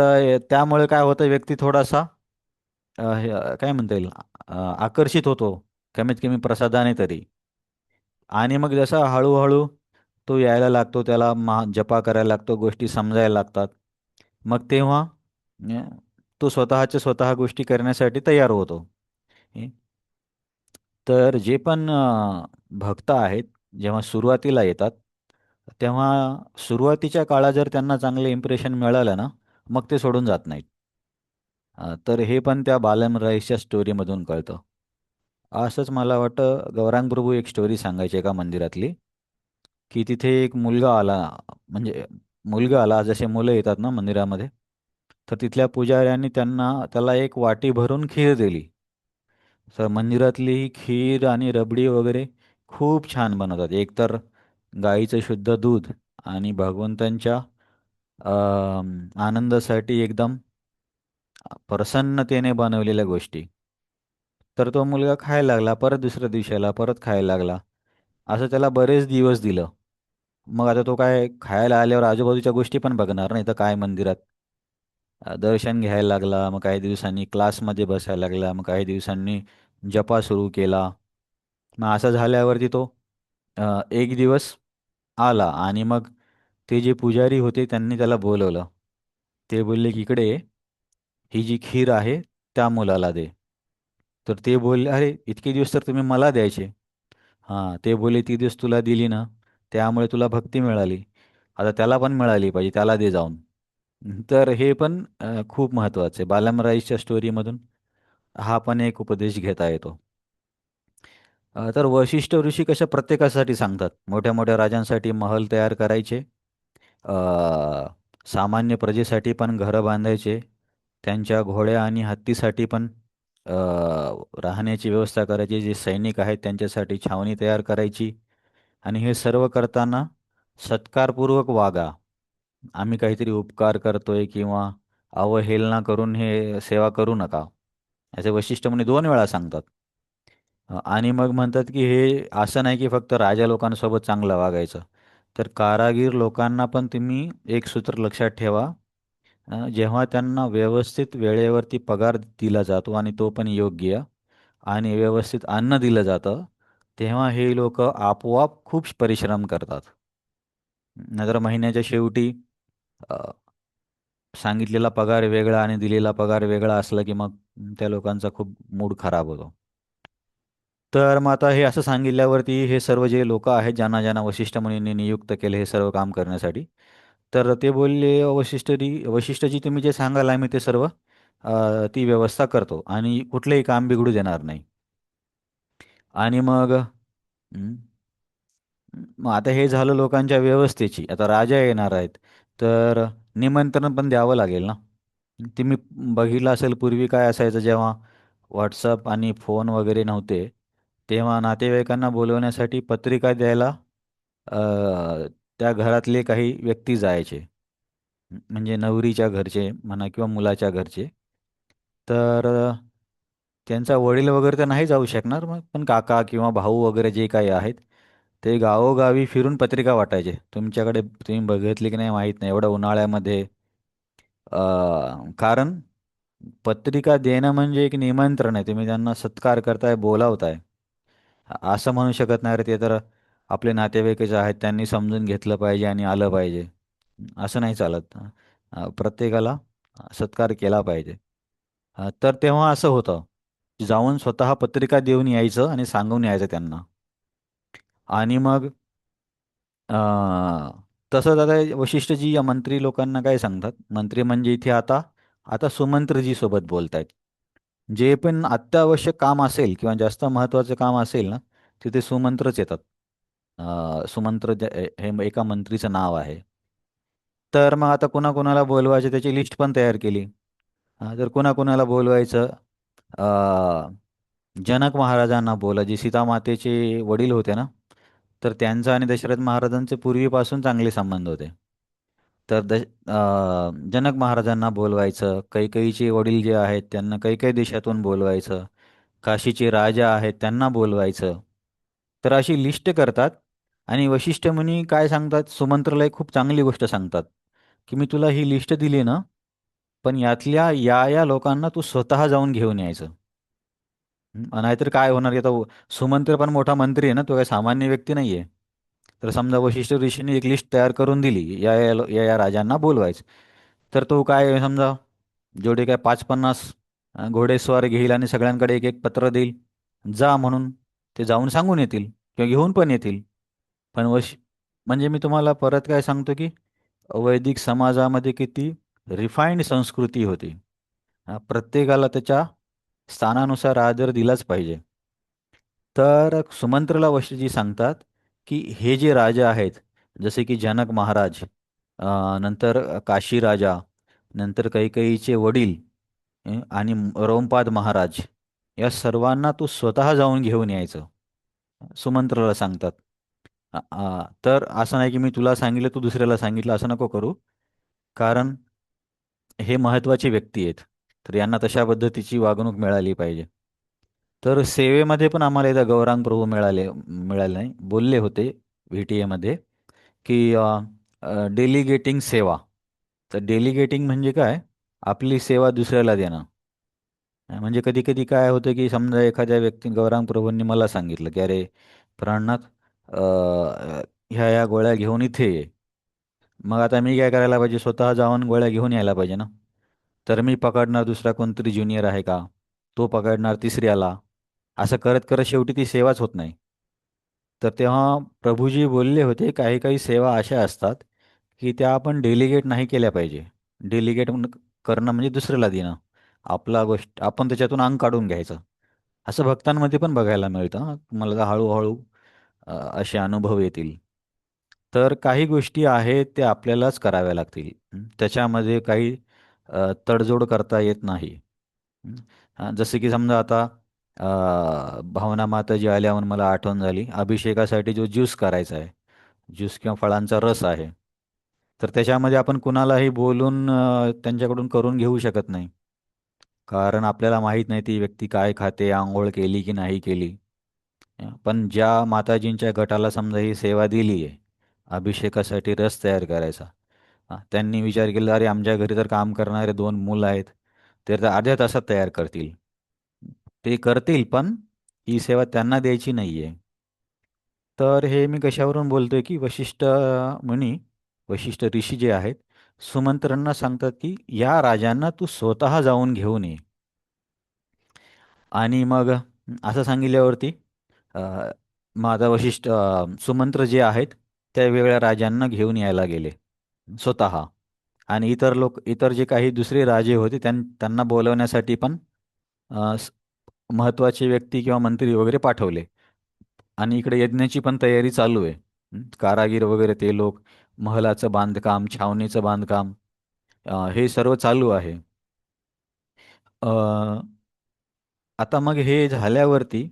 त्यामुळे काय होतं, व्यक्ती थोडासा काय म्हणता येईल, आकर्षित होतो, कमीत कमी प्रसादाने तरी. आणि मग जसा हळूहळू तो यायला लागतो, त्याला जपा करायला लागतो, गोष्टी समजायला लागतात. मग तेव्हा तो स्वतःच्या स्वतः गोष्टी करण्यासाठी तयार होतो. हे. तर जे पण भक्त आहेत, जेव्हा सुरुवातीला येतात, तेव्हा सुरुवातीच्या काळात जर त्यांना चांगले इम्प्रेशन मिळालं ना, मग ते सोडून जात नाहीत. तर हे पण त्या बालम राईसच्या स्टोरीमधून कळतं. असंच मला वाटतं गौरांग प्रभू एक स्टोरी सांगायची एका मंदिरातली, की तिथे एक मुलगा आला, म्हणजे मुलगा आला, जसे मुलं येतात ना मंदिरामध्ये, तर तिथल्या पुजाऱ्यांनी त्याला एक वाटी भरून खीर दिली. तर मंदिरातली ही खीर आणि रबडी वगैरे खूप छान बनवतात. एकतर गाईचं शुद्ध दूध आणि भगवंतांच्या आनंदासाठी एकदम प्रसन्नतेने बनवलेल्या गोष्टी. तर तो मुलगा खायला लागला, परत दुसऱ्या दिवसाला परत खायला लागला. असं त्याला बरेच दिवस दिलं. मग आता तो काय खायला आल्यावर आजूबाजूच्या गोष्टी पण बघणार नाही तर काय मंदिरात. दर्शन घ्यायला लागला, मग काही दिवसांनी क्लासमध्ये बसायला लागला, मग काही दिवसांनी जपा सुरू केला. मग असं झाल्यावरती तो एक दिवस आला आणि मग ते जे पुजारी होते त्यांनी त्याला बोलवलं. ते बोलले की इकडे ये, ही जी खीर आहे त्या मुलाला दे. तर ते बोलले, अरे इतके दिवस तर तुम्ही मला द्यायचे. हां, ते बोलले ती दिवस तुला दिली ना, त्यामुळे तुला भक्ती मिळाली. आता त्याला पण मिळाली पाहिजे, त्याला दे जाऊन. तर हे पण खूप महत्त्वाचं आहे. बालमराईच्या स्टोरीमधून हा पण एक उपदेश घेता येतो. तर वशिष्ठ ऋषी कशा प्रत्येकासाठी सांगतात. मोठ्या मोठ्या राजांसाठी महल तयार करायचे. अ, सामान्य प्रजेसाठी पण घरं बांधायचे. त्यांच्या घोड्या आणि हत्तीसाठी पण अ, राहण्याची व्यवस्था करायची. जे सैनिक आहेत त्यांच्यासाठी छावणी तयार करायची. आणि हे सर्व करताना सत्कारपूर्वक वागा. आम्ही काहीतरी उपकार करतोय किंवा अवहेलना करून हे सेवा करू नका. असे वशिष्ठ मुनी 2 वेळा सांगतात. आणि मग म्हणतात की हे असं नाही की फक्त राजा लोकांसोबत चांगलं वागायचं. तर कारागीर लोकांना पण तुम्ही एक सूत्र लक्षात ठेवा. जेव्हा त्यांना व्यवस्थित वेळेवरती पगार दिला जातो आणि तो पण योग्य आणि व्यवस्थित अन्न दिलं जातं, तेव्हा हे लोकं आपोआप खूप परिश्रम करतात. नाहीतर महिन्याच्या शेवटी अ, सांगितलेला पगार वेगळा आणि दिलेला पगार वेगळा असला की मग त्या लोकांचा खूप मूड खराब होतो. तर मग आता हे असं सांगितल्यावरती हे सर्व जे लोकं आहेत, ज्यांना ज्यांना वशिष्ठ मुनींनी नियुक्त केले हे सर्व काम करण्यासाठी, तर ते बोलले वशिष्ठजी तुम्ही जे सांगाल आम्ही ते सर्व ती व्यवस्था करतो आणि कुठलंही काम बिघडू देणार नाही. आणि मग मग आता हे झालं लोकांच्या व्यवस्थेची. आता राजा येणार आहेत, तर निमंत्रण पण द्यावं लागेल ना. तुम्ही बघितलं असेल पूर्वी काय असायचं जेव्हा WhatsApp आणि फोन वगैरे नव्हते, तेव्हा नातेवाईकांना बोलवण्यासाठी पत्रिका द्यायला अ, त्या घरातले काही व्यक्ती जायचे. म्हणजे नवरीच्या घरचे म्हणा किंवा मुलाच्या घरचे. तर त्यांचा वडील वगैरे तर नाही जाऊ शकणार, मग पण काका किंवा भाऊ वगैरे जे काही आहेत, ते गावोगावी फिरून पत्रिका वाटायचे. तुमच्याकडे तुम्ही बघितली की नाही माहीत नाही, एवढ्या उन्हाळ्यामध्ये कारण पत्रिका देणं म्हणजे एक निमंत्रण आहे. तुम्ही त्यांना सत्कार करताय, बोलावताय. असं म्हणू शकत नाही, "अरे ते तर आपले नातेवाईकच आहेत, त्यांनी समजून घेतलं पाहिजे आणि आलं पाहिजे." असं नाही चालत. प्रत्येकाला सत्कार केला पाहिजे. तर तेव्हा असं होतं, की जाऊन स्वतः पत्रिका देऊन यायचं आणि सांगून यायचं त्यांना. आणि मग अ, तसंच आता वशिष्ठजी या मंत्री लोकांना काय सांगतात, मंत्री म्हणजे इथे आता आता सुमंत्रजी सोबत बोलतायत. जे पण अत्यावश्यक काम असेल किंवा जास्त महत्त्वाचं काम असेल ना, तिथे सुमंत्रच येतात. सुमंत्र हे एका मंत्रीचं नाव आहे. तर मग आता कुणाकुणाला बोलवायचं त्याची लिस्ट पण तयार केली. तर कुणाकुणाला बोलवायचं, जनक महाराजांना बोला, जे सीतामातेचे वडील होते ना, तर त्यांचा आणि दशरथ महाराजांचे पूर्वीपासून चांगले संबंध होते. तर जनक महाराजांना बोलवायचं, कैकेयीचे वडील जे आहेत त्यांना कैकेयी देशातून बोलवायचं, काशीचे राजा आहेत त्यांना बोलवायचं. तर अशी लिस्ट करतात आणि वशिष्ठ मुनी काय सांगतात, सुमंत्रला एक खूप चांगली गोष्ट सांगतात, की मी तुला ही लिस्ट दिली ना, पण यातल्या या लोकांना तू स्वतः जाऊन घेऊन यायचं. नाहीतर काय होणार, की आता सुमंत्र पण मोठा मंत्री आहे ना, तो काही सामान्य व्यक्ती नाही आहे. तर समजा वशिष्ठ ऋषींनी एक लिस्ट तयार करून दिली, या राजांना बोलवायचं. तर तो काय समजा जेवढे काय 5-50 घोडेस्वार घेईल आणि सगळ्यांकडे एक एक पत्र देईल, जा म्हणून. ते जाऊन सांगून येतील किंवा घेऊन पण येतील. पण म्हणजे मी तुम्हाला परत काय सांगतो, की वैदिक समाजामध्ये किती रिफाईंड संस्कृती होती. प्रत्येकाला त्याच्या स्थानानुसार आदर दिलाच पाहिजे. तर सुमंत्रला वशिष्ठजी सांगतात की हे जे राजा आहेत, जसे की जनक महाराज, नंतर काशी राजा, नंतर कैकेयीचे वडील, आणि रोमपाद महाराज, या सर्वांना तू स्वतः जाऊन घेऊन यायचं, सुमंत्रला सांगतात. तर असं नाही की मी तुला सांगितलं तू दुसऱ्याला सांगितलं, असं नको करू. कारण हे महत्त्वाचे व्यक्ती आहेत, तर यांना तशा पद्धतीची वागणूक मिळाली पाहिजे. तर सेवेमध्ये पण आम्हाला एकदा गौरांग प्रभू मिळाले नाही, बोलले होते व्हीटीएमध्ये की डेलिगेटिंग सेवा. तर डेलिगेटिंग म्हणजे काय? आपली सेवा दुसऱ्याला देणं. म्हणजे कधी कधी काय होतं की समजा एखाद्या व्यक्ती, गौरांग प्रभूंनी मला सांगितलं की अरे प्राणनाथ, ह्या ह्या गोळ्या घेऊन इथे ये. मग आता मी काय करायला पाहिजे? स्वतः जाऊन गोळ्या घेऊन यायला पाहिजे ना. तर मी पकडणार दुसरा कोणतरी ज्युनियर आहे का, तो पकडणार तिसऱ्याला, असं करत करत शेवटी ती सेवाच होत नाही. तर तेव्हा प्रभूजी बोलले होते काही काही सेवा अशा असतात की त्या आपण डेलिगेट नाही केल्या पाहिजे. डेलिगेट करणं म्हणजे दुसऱ्याला देणं, आपला गोष्ट आपण त्याच्यातून अंग काढून घ्यायचं. असं भक्तांमध्ये पण बघायला मिळतं हं. तुम्हाला तर हळूहळू असे अनुभव येतील. तर काही गोष्टी आहेत त्या आपल्यालाच कराव्या लागतील. त्याच्यामध्ये काही तडजोड करता येत नाही. जसं की समजा आता भावना माताजी आल्यावर मला आठवण झाली, अभिषेकासाठी जो ज्यूस करायचा आहे, ज्यूस किंवा फळांचा रस आहे, तर त्याच्यामध्ये आपण कुणालाही बोलून त्यांच्याकडून करून घेऊ शकत नाही. कारण आपल्याला माहीत नाही ती व्यक्ती काय खाते, आंघोळ केली की नाही केली. पण ज्या माताजींच्या गटाला समजा ही सेवा दिली आहे, अभिषेकासाठी रस तयार करायचा, त्यांनी विचार केला, अरे आमच्या घरी तर काम करणारे 2 मुलं आहेत, ते तर अर्ध्या तासात तयार करतील. ते करतील, पण ही सेवा त्यांना द्यायची नाही आहे. तर हे मी कशावरून बोलतोय की मुनी, वशिष्ठ ऋषी जे आहेत, सुमंत्रांना सांगतात की या राजांना तू स्वतः जाऊन घेऊन ये. आणि मग असं सांगितल्यावरती अ, मग आता सुमंत्र जे आहेत त्या वेगळ्या राजांना घेऊन यायला गेले स्वतः. आणि इतर जे काही दुसरे राजे होते त्यांना बोलवण्यासाठी पण महत्त्वाचे व्यक्ती किंवा मंत्री वगैरे पाठवले. आणि इकडे यज्ञाची पण तयारी चालू आहे. कारागीर वगैरे ते लोक, महलाचं बांधकाम, छावणीचं बांधकाम, हे सर्व चालू आहे. अ, आता मग हे झाल्यावरती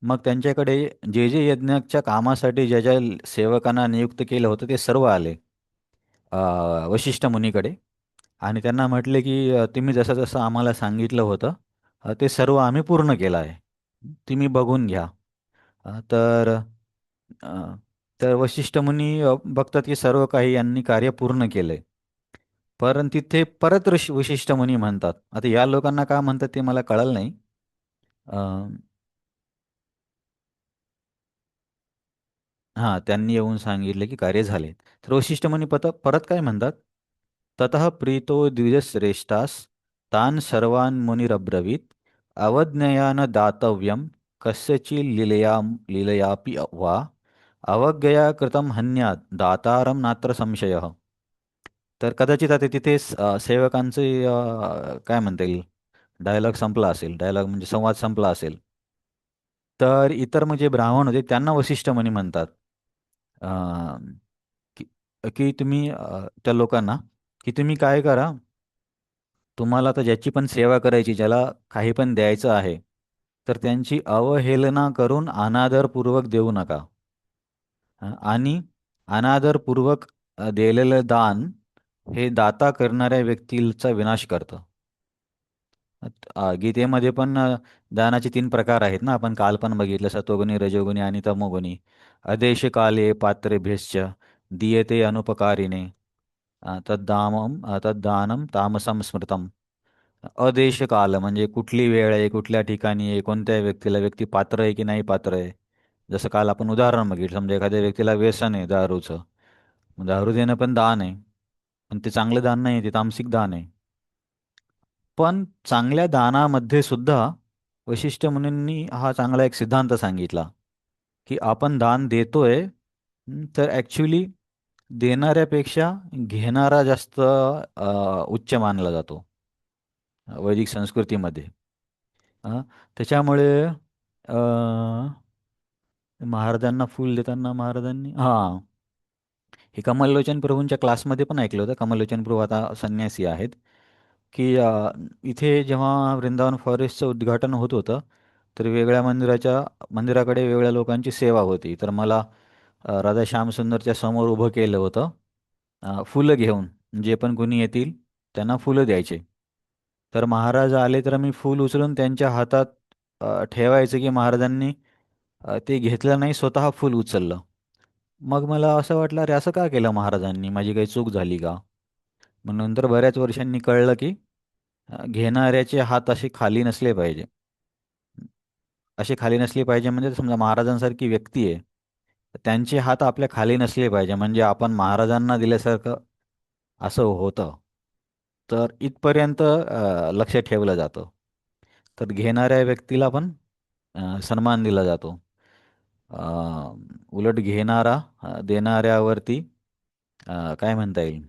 मग त्यांच्याकडे जे जे यज्ञाच्या कामासाठी ज्या ज्या सेवकांना नियुक्त केलं होतं ते सर्व आले अ, वशिष्ठ मुनीकडे. आणि त्यांना म्हटले की तुम्ही जसं जसं आम्हाला सांगितलं होतं ते सर्व आम्ही पूर्ण केलं आहे, तुम्ही बघून घ्या. तर अ, तर वशिष्ठ मुनी बघतात की सर्व काही यांनी कार्य पूर्ण केलंय. परंतु तिथे परत वशिष्ठ मुनी म्हणतात, आता या लोकांना का म्हणतात ते मला कळलं नाही. अ, हां, त्यांनी येऊन सांगितले की कार्य झाले. तर वशिष्ठ मुनी परत काय म्हणतात? ततः प्रीतो द्विजश्रेष्ठास तान सर्वान् मुनिरब्रवीत अवज्ञया दातव्यम कस्यचि लीलयापि वा अवज्ञया कृतं हन्यात् दातारं नात्र संशयः. तर कदाचित आता तिथे सेवकांचे काय म्हणता येईल, डायलॉग संपला असेल, डायलॉग म्हणजे संवाद संपला असेल. तर इतर म्हणजे ब्राह्मण होते त्यांना वशिष्ठ मुनी म्हणतात अ, की की तुम्ही त्या लोकांना की तुम्ही काय करा, तुम्हाला तर ज्याची पण सेवा करायची, ज्याला काही पण द्यायचं आहे, तर त्यांची अवहेलना करून अनादरपूर्वक देऊ नका. आणि अनादरपूर्वक दिलेलं दान हे दाता करणाऱ्या व्यक्तीचा विनाश करतं. गीतेमध्ये पण दानाचे 3 प्रकार आहेत ना, आपण काल पण बघितलं, सत्वगुणी, रजोगुणी आणि तमोगुणी. अदेश काले पात्रेभ्यश्च दीयते अनुपकारिणे तद्दानम तामसम स्मृतम. अदेश काल म्हणजे कुठली वेळ आहे, कुठल्या ठिकाणी आहे, कोणत्या व्यक्तीला, व्यक्ती पात्र आहे की नाही पात्र आहे. जसं काल आपण उदाहरण बघितलं, समजा एखाद्या व्यक्तीला व्यसन आहे दारूचं, मग दारू देणं पण दान आहे, पण ते चांगलं दान नाही, ते तामसिक दान आहे. पण चांगल्या दानामध्ये सुद्धा वशिष्ठ मुनींनी हा चांगला एक सिद्धांत सांगितला की आपण दान देतोय, तर ॲक्च्युली देणाऱ्यापेक्षा घेणारा जास्त उच्च मानला जातो वैदिक संस्कृतीमध्ये. त्याच्यामुळे महाराजांना फूल देताना महाराजांनी हे कमललोचन प्रभूंच्या क्लासमध्ये पण ऐकलं होतं. कमललोचन प्रभू आता संन्यासी आहेत, की इथे जेव्हा वृंदावन फॉरेस्टचं उद्घाटन होत होतं, तर वेगळ्या मंदिराकडे वेगळ्या लोकांची सेवा होती. तर मला राधा श्यामसुंदरच्या समोर उभं केलं होतं, फुलं घेऊन. जे पण कोणी येतील त्यांना फुलं द्यायचे. तर महाराज आले तर मी फूल उचलून त्यांच्या हातात ठेवायचं, की महाराजांनी ते घेतलं नाही, स्वतः फूल उचललं. मग मला असं वाटलं, अरे असं का केलं महाराजांनी, माझी काही चूक झाली का? मग नंतर बऱ्याच वर्षांनी कळलं, की घेणाऱ्याचे हात असे खाली नसले पाहिजे. असे खाली नसले पाहिजे म्हणजे समजा महाराजांसारखी व्यक्ती आहे, तर त्यांचे हात आपल्या खाली नसले पाहिजे, म्हणजे आपण महाराजांना दिल्यासारखं असं होतं. तर इथपर्यंत लक्ष ठेवलं जातं. तर घेणाऱ्या व्यक्तीला पण सन्मान दिला जातो. अ, उलट घेणारा देणाऱ्यावरती काय म्हणता येईल,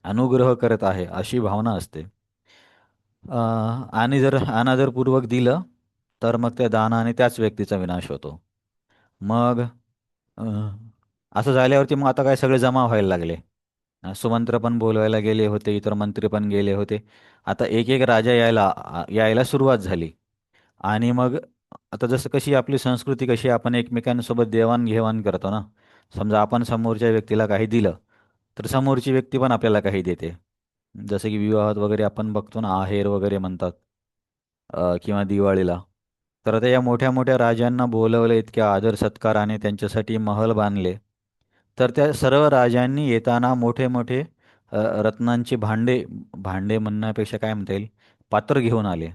अनुग्रह करत आहे अशी भावना असते. आणि जर अनादरपूर्वक दिलं, तर मग त्या दानाने त्याच व्यक्तीचा विनाश होतो. मग अ, असं झाल्यावरती मग आता काय सगळे जमा व्हायला लागले. सुमंत्र पण बोलवायला गेले होते, इतर मंत्री पण गेले होते. आता एक एक राजा यायला सुरुवात झाली. आणि मग आता जसं कशी आपली संस्कृती कशी आपण एकमेकांसोबत देवाणघेवाण करतो ना. समजा आपण समोरच्या व्यक्तीला काही दिलं, तर समोरची व्यक्ती पण आपल्याला काही देते. जसं की विवाहात वगैरे आपण बघतो ना, आहेर वगैरे म्हणतात, किंवा दिवाळीला. तर आता या मोठ्या मोठ्या राजांना बोलवलं, इतक्या आदर सत्काराने त्यांच्यासाठी महल बांधले. तर त्या सर्व राजांनी येताना मोठे मोठे रत्नांचे भांडे, भांडे म्हणण्यापेक्षा काय म्हणता येईल, पात्र घेऊन आले.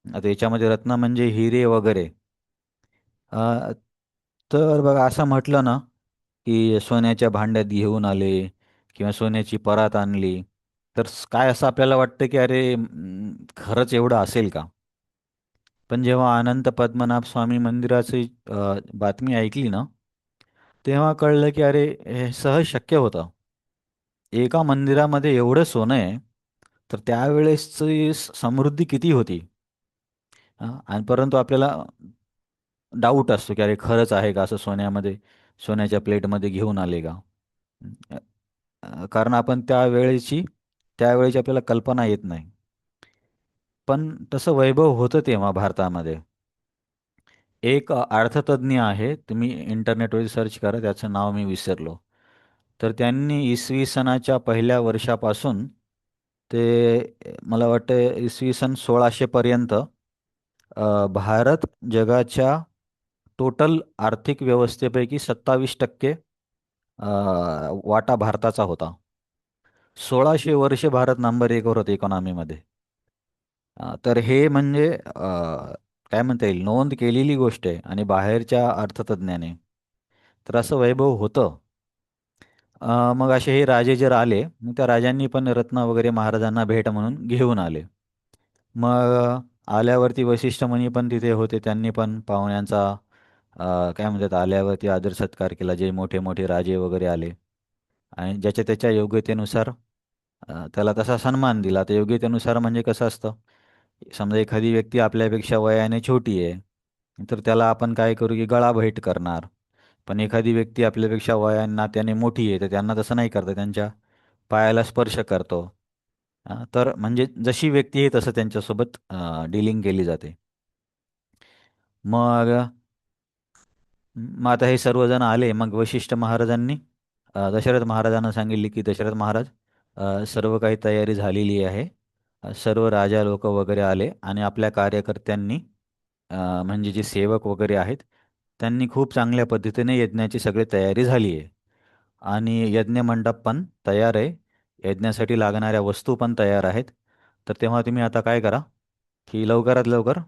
आता याच्यामध्ये रत्न म्हणजे हिरे वगैरे. अ, तर बघा असं म्हटलं ना, की सोन्याच्या भांड्यात घेऊन आले किंवा सोन्याची परात आणली, तर काय असं आपल्याला वाटतं, की अरे खरंच एवढं असेल का? पण जेव्हा अनंत पद्मनाभ स्वामी मंदिराची बातमी ऐकली ना, तेव्हा कळलं, की अरे हे सहज शक्य होतं. एका मंदिरामध्ये एवढं सोनं आहे, तर त्यावेळेसची समृद्धी किती होती. आणि परंतु आपल्याला डाऊट असतो, की अरे खरंच आहे का असं सोन्यामध्ये, सोन्याच्या प्लेटमध्ये घेऊन आले का? अ, कारण आपण त्यावेळेची आपल्याला कल्पना येत नाही. पण तसं वैभव होतं तेव्हा भारतामध्ये. एक अर्थतज्ञ आहे, तुम्ही इंटरनेटवर सर्च करा, त्याचं नाव मी विसरलो. तर त्यांनी इसवी सनाच्या पहिल्या वर्षापासून ते मला वाटतं इसवी सन 1600 पर्यंत भारत जगाच्या टोटल आर्थिक व्यवस्थेपैकी 27% वाटा भारताचा होता. 1600 वर्षे भारत नंबर 1 वर होते इकॉनॉमीमध्ये. तर हे म्हणजे काय म्हणता येईल, नोंद केलेली गोष्ट आहे आणि बाहेरच्या अर्थतज्ञाने. तर असं वैभव होतं. मग असे हे राजे जर आले, मग त्या राजांनी पण रत्न वगैरे महाराजांना भेट म्हणून घेऊन आले. मग आल्यावरती वशिष्ठ मुनी पण तिथे होते. त्यांनी पण पाहुण्यांचा काय म्हणतात, आल्यावरती आदर सत्कार केला. जे मोठे मोठे राजे वगैरे आले आणि ज्याच्या त्याच्या योग्यतेनुसार त्याला तसा सन्मान दिला. तर योग्यतेनुसार म्हणजे कसं असतं, समजा एखादी व्यक्ती आपल्यापेक्षा वयाने छोटी आहे, तर त्याला आपण काय करू, की गळा भेट करणार. पण एखादी व्यक्ती आपल्यापेक्षा वयाने नात्याने मोठी आहे, तर त्यांना तसं नाही करता, त्यांच्या पायाला स्पर्श करतो. तर म्हणजे जशी व्यक्ती आहे तसं त्यांच्यासोबत डीलिंग केली जाते. मग मग आता हे सर्वजण आले. मग वशिष्ठ महाराजांनी दशरथ महाराजांना सांगितले, की दशरथ महाराज, सर्व काही तयारी झालेली आहे. सर्व राजा लोक वगैरे आले आणि आपल्या कार्यकर्त्यांनी, म्हणजे जे सेवक वगैरे आहेत, त्यांनी खूप चांगल्या पद्धतीने यज्ञाची सगळी तयारी झाली आहे आणि यज्ञ मंडप पण तयार आहे. यज्ञासाठी लागणाऱ्या वस्तू पण तयार आहेत. तर तेव्हा तुम्ही आता काय करा, की लवकरात लवकर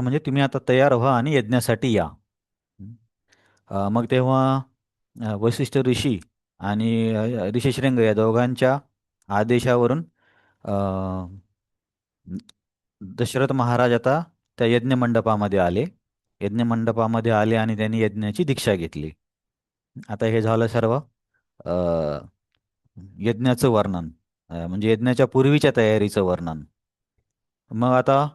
म्हणजे तुम्ही आता तयार व्हा आणि यज्ञासाठी या. मग तेव्हा वसिष्ठ ऋषी आणि ऋषीशृंग या दोघांच्या आदेशावरून अ, दशरथ महाराज आता त्या यज्ञ मंडपामध्ये आले. यज्ञ मंडपामध्ये आले आणि त्यांनी यज्ञाची दीक्षा घेतली. आता हे झालं सर्व यज्ञाचं वर्णन, म्हणजे यज्ञाच्या पूर्वीच्या तयारीचं वर्णन. मग आता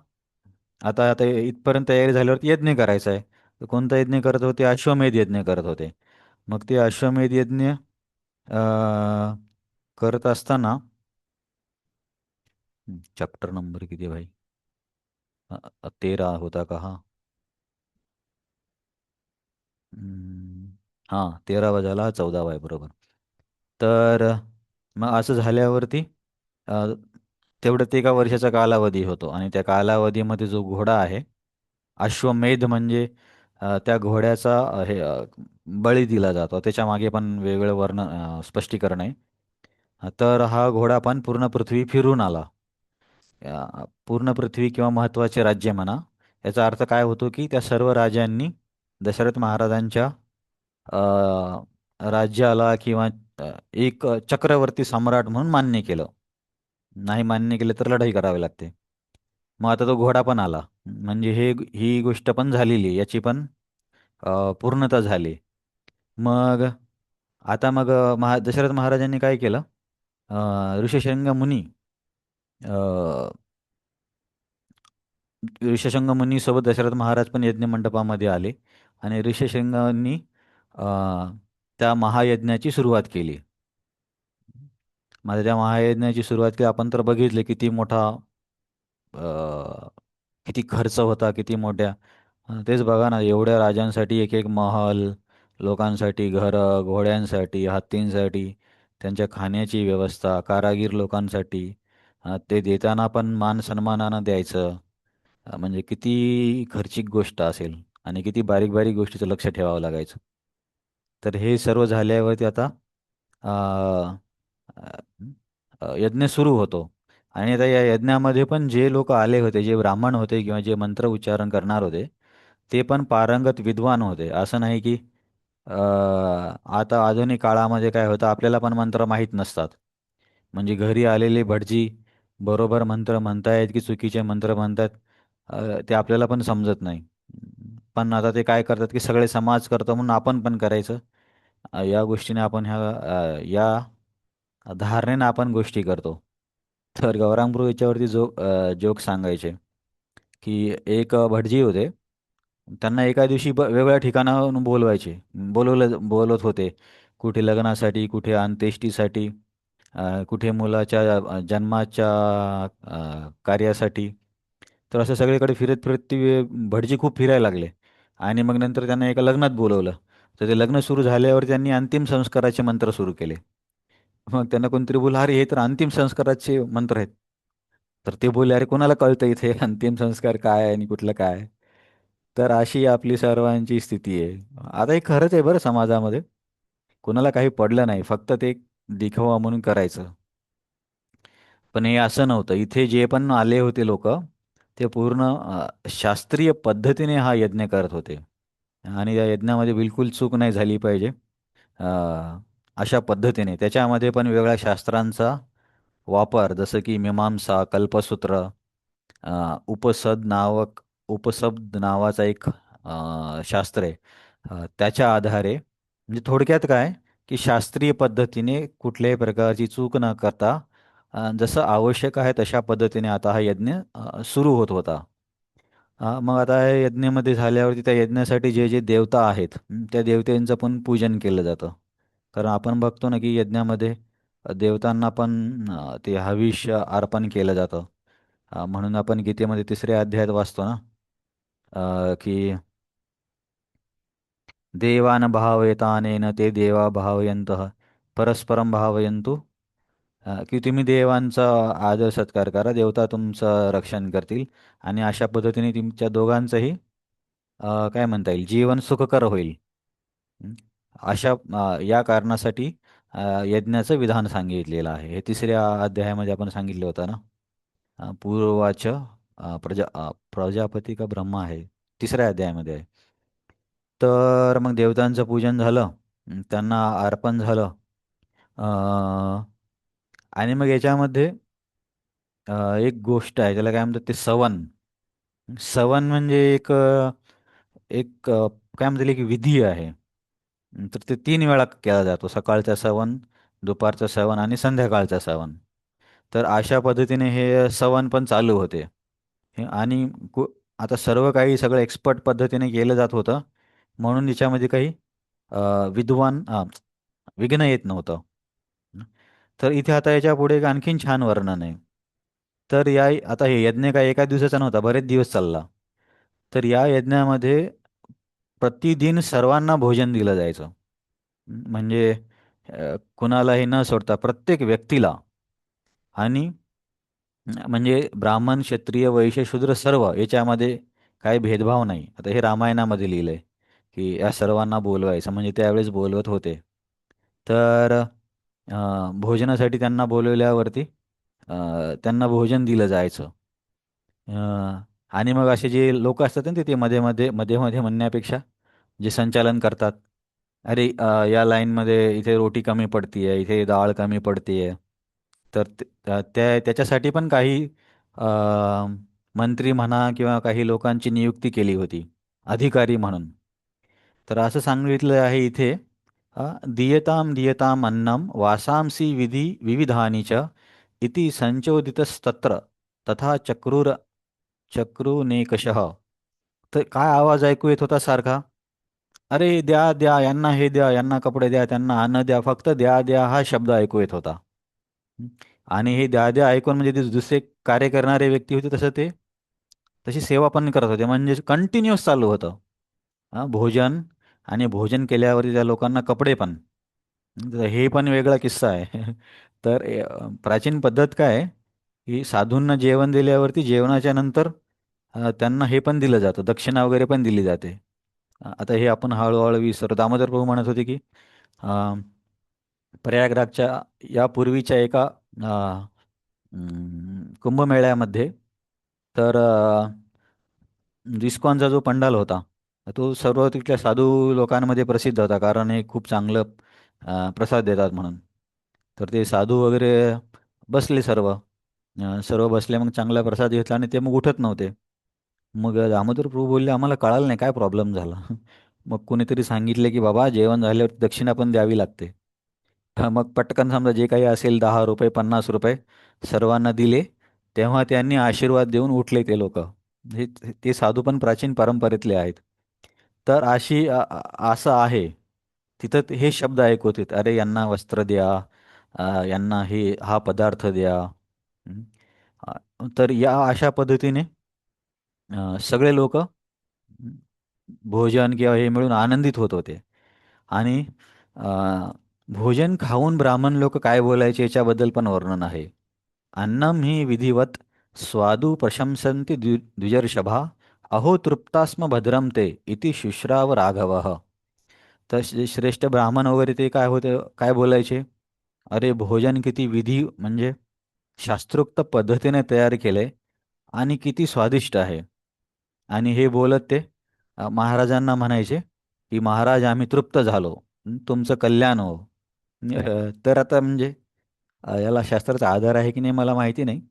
आता आता इथपर्यंत तयारी झाल्यावरती यज्ञ करायचा आहे. तर कोणता यज्ञ करत होते? अश्वमेध यज्ञ करत होते. मग ते अश्वमेध यज्ञ करत असताना चॅप्टर नंबर किती आहे भाई? 13 होता का हा? हां, 13वा झाला, हा 14वा आहे बरोबर. तर मग असं झाल्यावरती अ, तेवढं ते एका वर्षाचा कालावधी होतो आणि त्या कालावधीमध्ये जो घोडा आहे, अश्वमेध म्हणजे त्या घोड्याचा बळी दिला जातो. त्याच्या मागे पण वेगळं स्पष्टीकरण आहे. तर हा घोडा पण पूर्ण पृथ्वी फिरून आला. पूर्ण पृथ्वी किंवा महत्त्वाचे राज्य म्हणा. याचा अर्थ काय होतो की त्या सर्व राजांनी दशरथ महाराजांच्या राज्याला किंवा एक चक्रवर्ती सम्राट म्हणून मान्य केलं. नाही मान्य केलं तर लढाई करावी लागते. मग आता तो घोडा पण आला. म्हणजे ही गोष्ट पण झालेली आहे. याची पण पूर्णता झाली. मग आता मग दशरथ महाराजांनी काय केलं? ऋषशृंग मुनी अ, ऋषशृंग मुनीसोबत दशरथ महाराज पण यज्ञ मंडपामध्ये आले आणि ऋषशृंगांनी अ, त्या महायज्ञाची सुरुवात केली. माझ्या त्या महायज्ञाची सुरुवात केली. आपण तर बघितले किती मोठा किती खर्च होता, किती मोठ्या तेच बघा ना, एवढ्या राजांसाठी एक एक महल, लोकांसाठी घरं, घोड्यांसाठी, हत्तींसाठी, त्यांच्या खाण्याची व्यवस्था, कारागीर लोकांसाठी, ते देताना पण मान सन्मानानं द्यायचं. म्हणजे किती खर्चिक गोष्ट असेल आणि किती बारीक बारीक गोष्टीचं लक्ष ठेवावं लागायचं. तर हे सर्व झाल्यावरती आता अ, यज्ञ सुरू होतो. आणि आता या यज्ञामध्ये पण जे लोक आले होते, जे ब्राह्मण होते किंवा जे मंत्र उच्चारण करणार होते, ते पण पारंगत विद्वान होते. असं नाही की आता आधुनिक काळामध्ये काय होतं, आपल्याला पण मंत्र माहीत नसतात. म्हणजे घरी आलेले भटजी बरोबर मंत्र म्हणतायत की चुकीचे मंत्र म्हणतात, ते आपल्याला पण समजत नाही. पण आता ते काय करतात की सगळे समाज करतो म्हणून आपण पण करायचं. या गोष्टीने आपण या धारणेनं आपण गोष्टी करतो. तर गौरांगपूर याच्यावरती जोक सांगायचे की एक भटजी होते. त्यांना एका दिवशी वेगवेगळ्या ठिकाणाहून बोलवत होते. कुठे लग्नासाठी, कुठे अंत्येष्टीसाठी, कुठे मुलाच्या जन्माच्या कार्यासाठी. तर असं सगळीकडे फिरत फिरत ती भटजी खूप फिरायला लागले आणि मग नंतर त्यांना एका लग्नात बोलवलं. तर ते लग्न सुरू झाल्यावर त्यांनी अंतिम संस्काराचे मंत्र सुरू केले. मग त्यांना कोणतरी बोललं, अरे हे तर अंतिम संस्काराचे मंत्र आहेत. तर ते बोलले, अरे कोणाला कळतं इथे अंतिम संस्कार काय आहे आणि कुठलं काय आहे? तर अशी आपली सर्वांची स्थिती आहे. आता हे खरंच आहे बरं समाजामध्ये. कुणाला काही पडलं नाही, फक्त ते दिखावा म्हणून करायचं. पण हे असं नव्हतं. इथे जे पण आले होते लोक, ते पूर्ण शास्त्रीय पद्धतीने हा यज्ञ करत होते आणि या यज्ञामध्ये बिलकुल चूक नाही झाली पाहिजे. अ, अशा पद्धतीने त्याच्यामध्ये पण वेगळ्या शास्त्रांचा वापर, जसं की मीमांसा, कल्पसूत्र, उपशब्द नावाचा एक शास्त्र आहे. त्याच्या आधारे म्हणजे थोडक्यात काय, की शास्त्रीय पद्धतीने कुठल्याही प्रकारची चूक न करता जसं आवश्यक आहे तशा पद्धतीने आता हा यज्ञ सुरू होत होता. मग आता या यज्ञामध्ये झाल्यावरती त्या यज्ञासाठी जे जे देवता आहेत, त्या देवतांचं पण पूजन केलं जातं. कारण आपण बघतो ना की यज्ञामध्ये देवतांना पण ते हविष्य अर्पण केलं जातं. म्हणून आपण गीतेमध्ये 3ऱ्या अध्यायात वाचतो ना, की देवान भावयतानेन ते देवा भावयंतः परस्परं भावयन्तु. की तुम्ही देवांचा आदर सत्कार करा, देवता तुमचं रक्षण करतील आणि अशा पद्धतीने तुमच्या दोघांचंही काय म्हणता येईल, जीवन सुखकर होईल. हं. या कारणासाठी यज्ञाचं विधान सांगितलेलं आहे. हे 3ऱ्या अध्यायामध्ये आपण सांगितलं होतं ना. पूर्वाच प्रजापती का ब्रह्मा आहे, 3ऱ्या अध्यायामध्ये आहे. तर मग देवतांचं पूजन झालं, त्यांना अर्पण झालं. अ, आणि मग याच्यामध्ये एक गोष्ट आहे, त्याला काय म्हणतात ते सवन. सवन म्हणजे एक काय म्हणतात एक विधी आहे. तर ते 3 वेळा केला जातो. सकाळचा सवन, दुपारचा सवन आणि संध्याकाळचा सवन. तर अशा पद्धतीने हे सवन पण चालू होते. आणि आता सर्व काही सगळं एक्सपर्ट पद्धतीने केलं जात होतं, म्हणून याच्यामध्ये काही विद्वान विघ्न येत नव्हतं. तर इथे आता याच्या पुढे एक आणखीन छान वर्णन आहे. तर आता हे यज्ञ काय एका दिवसाचा नव्हता, बरेच दिवस चालला. तर या यज्ञामध्ये प्रतिदिन सर्वांना भोजन दिलं जायचं. म्हणजे कुणालाही न सोडता प्रत्येक व्यक्तीला. आणि म्हणजे ब्राह्मण, क्षत्रिय, वैश्य, शूद्र सर्व याच्यामध्ये काही भेदभाव नाही. आता हे रामायणामध्ये लिहिलंय की या सर्वांना बोलवायचं, म्हणजे त्यावेळेस बोलवत होते. तर भोजनासाठी त्यांना बोलवल्यावरती त्यांना भोजन दिलं जायचं. आणि मग असे जे लोक असतात ना, ते मध्ये मध्ये मध्ये मध्ये म्हणण्यापेक्षा जे संचालन करतात, अरे या लाईनमध्ये इथे रोटी कमी पडतीये, इथे डाळ कमी पडतीये. तर त्याच्यासाठी पण काही अ, मंत्री म्हणा किंवा काही लोकांची नियुक्ती केली होती अधिकारी म्हणून. तर असं सांगितलं आहे इथे, दीयताम दीयताम अन्नम वासांसी विधी विविधानि च इति संचोदितस्तत्र तथा चक्रुनेकशः. तर काय आवाज ऐकू येत होता सारखा? अरे द्या द्या, यांना हे द्या, यांना कपडे द्या, त्यांना अन्न द्या, फक्त द्या द्या हा शब्द ऐकू येत होता. हं. आणि हे द्या द्या ऐकून म्हणजे ते दुसरे कार्य करणारे व्यक्ती होते, तसं ते तशी सेवा पण करत होते, म्हणजे कंटिन्युअस चालू होतं. भोजन, आणि भोजन केल्यावरती त्या लोकांना कपडे पण. तर हे पण वेगळा किस्सा आहे. तर प्राचीन पद्धत काय आहे, की साधूंना जेवण दिल्यावरती जेवणाच्या नंतर त्यांना हे पण दिलं जातं, दक्षिणा वगैरे पण दिली जाते. आता हे आपण हळूहळू विसरतो. दामोदर प्रभू म्हणत होते की अ, प्रयागराजच्या यापूर्वीच्या एका कुंभमेळ्यामध्ये, तर इस्कॉनचा जो पंडाल होता, तो सर्व तिथल्या साधू लोकांमध्ये प्रसिद्ध होता, कारण हे खूप चांगलं प्रसाद देतात म्हणून. तर ते साधू वगैरे बसले सर्व. सर्व बसले, मग चांगला प्रसाद घेतला आणि ते मग उठत नव्हते. मग दामोदर प्रभू बोलले, आम्हाला कळालं नाही काय प्रॉब्लेम झाला. मग कोणीतरी सांगितले की बाबा जेवण झाल्यावर दक्षिणा पण द्यावी लागते. मग पटकन समजा जे काही असेल, 10 रुपये, 50 रुपये सर्वांना दिले. तेव्हा त्यांनी आशीर्वाद देऊन उठले ते लोक. हे ते साधू पण प्राचीन परंपरेतले आहेत. तर असं आहे. तिथं हे शब्द ऐकवत आहेत, अरे यांना वस्त्र द्या, यांना हा पदार्थ द्या. हं. तर या अशा पद्धतीने सगळे लोक भोजन किंवा हे मिळून आनंदित होत होते. आणि अ, भोजन खाऊन ब्राह्मण लोक काय बोलायचे याच्याबद्दल पण वर्णन आहे. अन्नम ही विधिवत स्वादू प्रशंसन्ति द्विजर्षभा अहो तृप्तास्म भद्रम ते इति शुश्राव राघवः. तर श्रेष्ठ ब्राह्मण वगैरे ते काय होते, काय बोलायचे, अरे भोजन किती विधी म्हणजे शास्त्रोक्त पद्धतीने तयार केले आणि किती स्वादिष्ट आहे. आणि हे बोलत ते महाराजांना म्हणायचे की महाराज आम्ही तृप्त झालो, तुमचं कल्याण हो. तर आता म्हणजे याला शास्त्राचा आधार आहे की नाही मला माहिती नाही,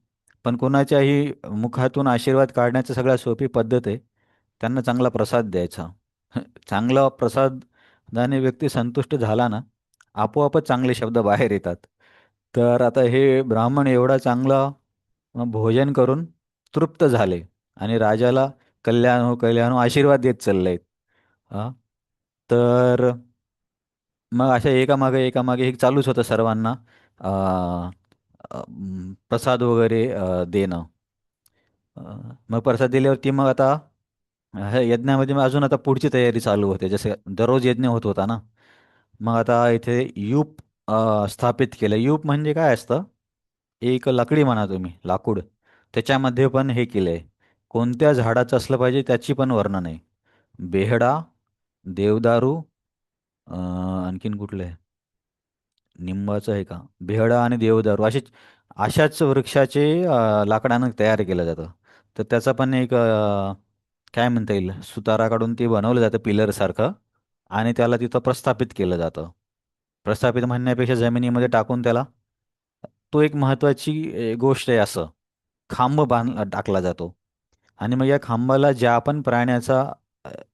पण कोणाच्याही मुखातून आशीर्वाद काढण्याची सगळ्यात सोपी पद्धत आहे, त्यांना चांगला प्रसाद द्यायचा. चांगला प्रसादाने व्यक्ती संतुष्ट झाला ना, आपोआपच चांगले शब्द बाहेर येतात. तर आता हे ब्राह्मण एवढा चांगला भोजन करून तृप्त झाले आणि राजाला कल्याण हो कल्याण हो आशीर्वाद देत चाललेत. हा. तर मग अशा एकामागे एक चालूच होतं सर्वांना प्रसाद वगैरे देणं. अ, मग प्रसाद दिल्यावरती मग आता ह्या यज्ञामध्ये मग अजून आता पुढची तयारी चालू होते, जसे दररोज यज्ञ होत होता ना. मग आता इथे यूप स्थापित केलं. यूप म्हणजे काय असतं, एक लाकडी म्हणा तुम्ही, लाकूड. त्याच्यामध्ये पण हे केलं आहे. कोणत्या झाडाचं असलं पाहिजे त्याची पण वर्णन आहे. बेहडा, देवदारू, आणखीन कुठलं आहे, निंबाचं आहे का, बेहडा आणि देवदारू, अशाच वृक्षाचे लाकडानं तयार केलं जातं. तर त्याचा पण एक काय म्हणता येईल, सुतारा काढून ते बनवलं जातं पिलरसारखं, आणि त्याला तिथं प्रस्थापित केलं जातं. प्रस्थापित म्हणण्यापेक्षा जमिनीमध्ये टाकून त्याला, तो एक महत्त्वाची गोष्ट आहे असं. खांब टाकला जातो. आणि मग या खांबाला ज्या पण प्राण्याचा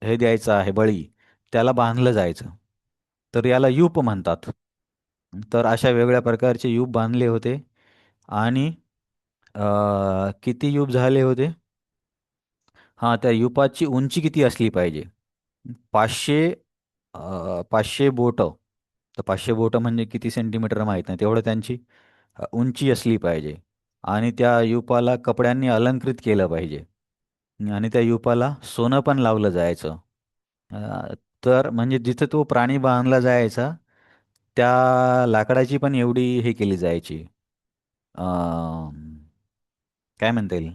हे द्यायचा आहे बळी, त्याला बांधलं जायचं. तर याला यूप म्हणतात. तर अशा वेगळ्या प्रकारचे यूप बांधले होते. आणि किती यूप झाले होते, हां, त्या युपाची उंची किती असली पाहिजे? 500 500 बोटं. तर 500 बोटं म्हणजे किती सेंटीमीटर माहीत नाही. तेवढं त्यांची उंची असली पाहिजे. आणि त्या युपाला कपड्यांनी अलंकृत केलं पाहिजे. आणि त्या युपाला सोनं पण लावलं जायचं. अ, तर म्हणजे जिथं तो प्राणी बांधला जायचा, त्या लाकडाची पण एवढी हे केली जायची. अ, काय म्हणता येईल?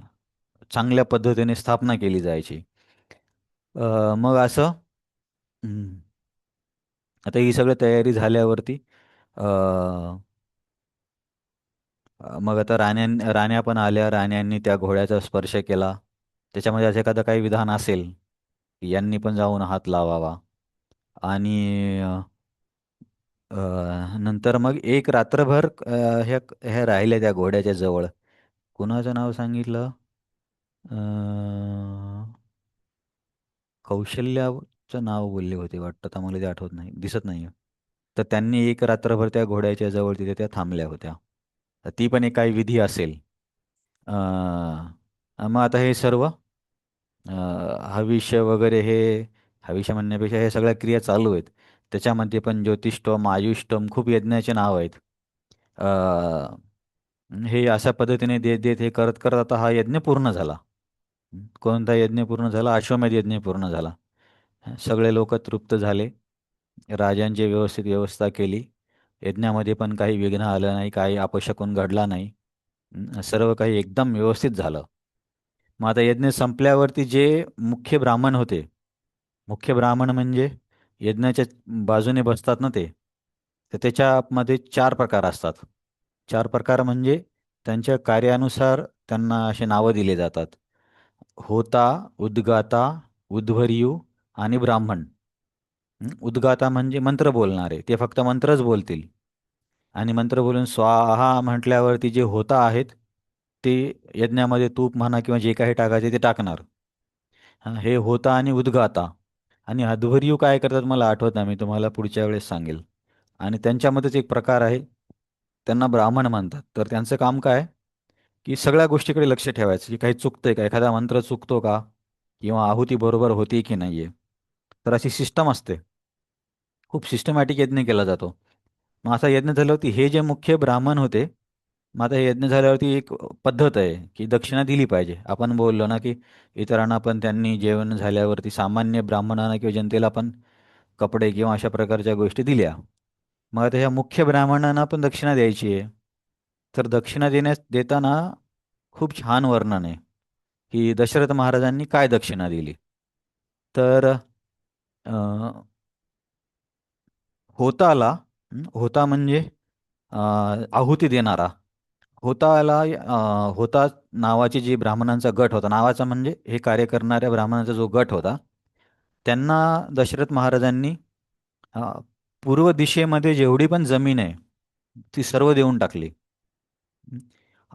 चांगल्या पद्धतीने स्थापना केली जायची. मग असं हं, आता ही सगळी तयारी झाल्यावरती अ, मग आता राण्या पण आल्या. राण्यांनी त्या घोड्याचा स्पर्श केला. त्याच्यामध्ये असं एखादं काही विधान असेल, की यांनी पण जाऊन हात लावावा. आणि नंतर मग एक रात्रभर ह्या राहिल्या त्या घोड्याच्या जवळ. कुणाचं नाव सांगितलं? अ, कौशल्याचं नाव बोलले होते वाटतं. आता मला ते आठवत नाही, दिसत नाही. तर त्यांनी एक रात्रभर त्या घोड्याच्या जवळ तिथे त्या थांबल्या होत्या. तर ती पण एक काही विधी असेल. अ, मग आता हे सर्व हविष्य वगैरे हे हविष्य म्हणण्यापेक्षा हे सगळ्या क्रिया चालू आहेत. त्याच्यामध्ये पण ज्योतिष्टोम, आयुष्टोम खूप यज्ञाचे नाव आहेत. अ, हे अशा पद्धतीने देत देत हे करत करत आता हा यज्ञ पूर्ण झाला. कोणता यज्ञ पूर्ण झाला? अश्वमेध यज्ञ पूर्ण झाला. सगळे लोक तृप्त झाले. राजांची व्यवस्थित व्यवस्था केली. यज्ञामध्ये पण काही विघ्न आलं नाही, काही अपशकुन घडला नाही. सर्व काही एकदम व्यवस्थित झालं. मग आता यज्ञ संपल्यावरती जे मुख्य ब्राह्मण होते, मुख्य ब्राह्मण म्हणजे यज्ञाच्या बाजूने बसतात ना ते, तर त्याच्यामध्ये 4 प्रकार असतात. 4 प्रकार म्हणजे त्यांच्या कार्यानुसार त्यांना असे नावं दिले जातात. होता, उद्गाता, उध्वर्यू आणि ब्राह्मण. उद्गाता म्हणजे मंत्र बोलणारे, ते फक्त मंत्रच बोलतील. आणि मंत्र बोलून स्वाहा म्हटल्यावरती जे होता आहेत, ते यज्ञामध्ये तूप म्हणा किंवा जे काही टाकायचे ते टाकणार. हे होता आणि उद्गाता. आणि अध्वर्यू काय करतात मला आठवत नाही, मी तुम्हाला पुढच्या वेळेस सांगेल. आणि त्यांच्यामध्येच एक प्रकार आहे, त्यांना ब्राह्मण म्हणतात. तर त्यांचं काम काय, की सगळ्या गोष्टीकडे लक्ष ठेवायचं, की काही चुकतंय का, एखादा मंत्र चुकतो का, किंवा आहुती बरोबर होती की नाही आहे. तर अशी सिस्टम असते. खूप सिस्टमॅटिक यज्ञ केला जातो. मग असा यज्ञ झाल्यावरती हे जे मुख्य ब्राह्मण होते, मग आता हे यज्ञ झाल्यावरती एक पद्धत आहे, की दक्षिणा दिली पाहिजे. आपण बोललो ना, की इतरांना पण त्यांनी जेवण झाल्यावरती सामान्य ब्राह्मणांना किंवा जनतेला पण कपडे किंवा अशा प्रकारच्या गोष्टी दिल्या. मग आता ह्या मुख्य ब्राह्मणांना पण दक्षिणा द्यायची आहे. तर दक्षिणा देताना खूप छान वर्णन आहे, की दशरथ महाराजांनी काय दक्षिणा दिली. तर होताला होता म्हणजे अ, आहुती देणारा. होताला होता नावाची जी ब्राह्मणांचा गट होता, नावाचा म्हणजे हे कार्य करणाऱ्या ब्राह्मणांचा जो गट होता, त्यांना दशरथ महाराजांनी अ, पूर्व दिशेमध्ये जेवढी पण जमीन आहे ती सर्व देऊन टाकली.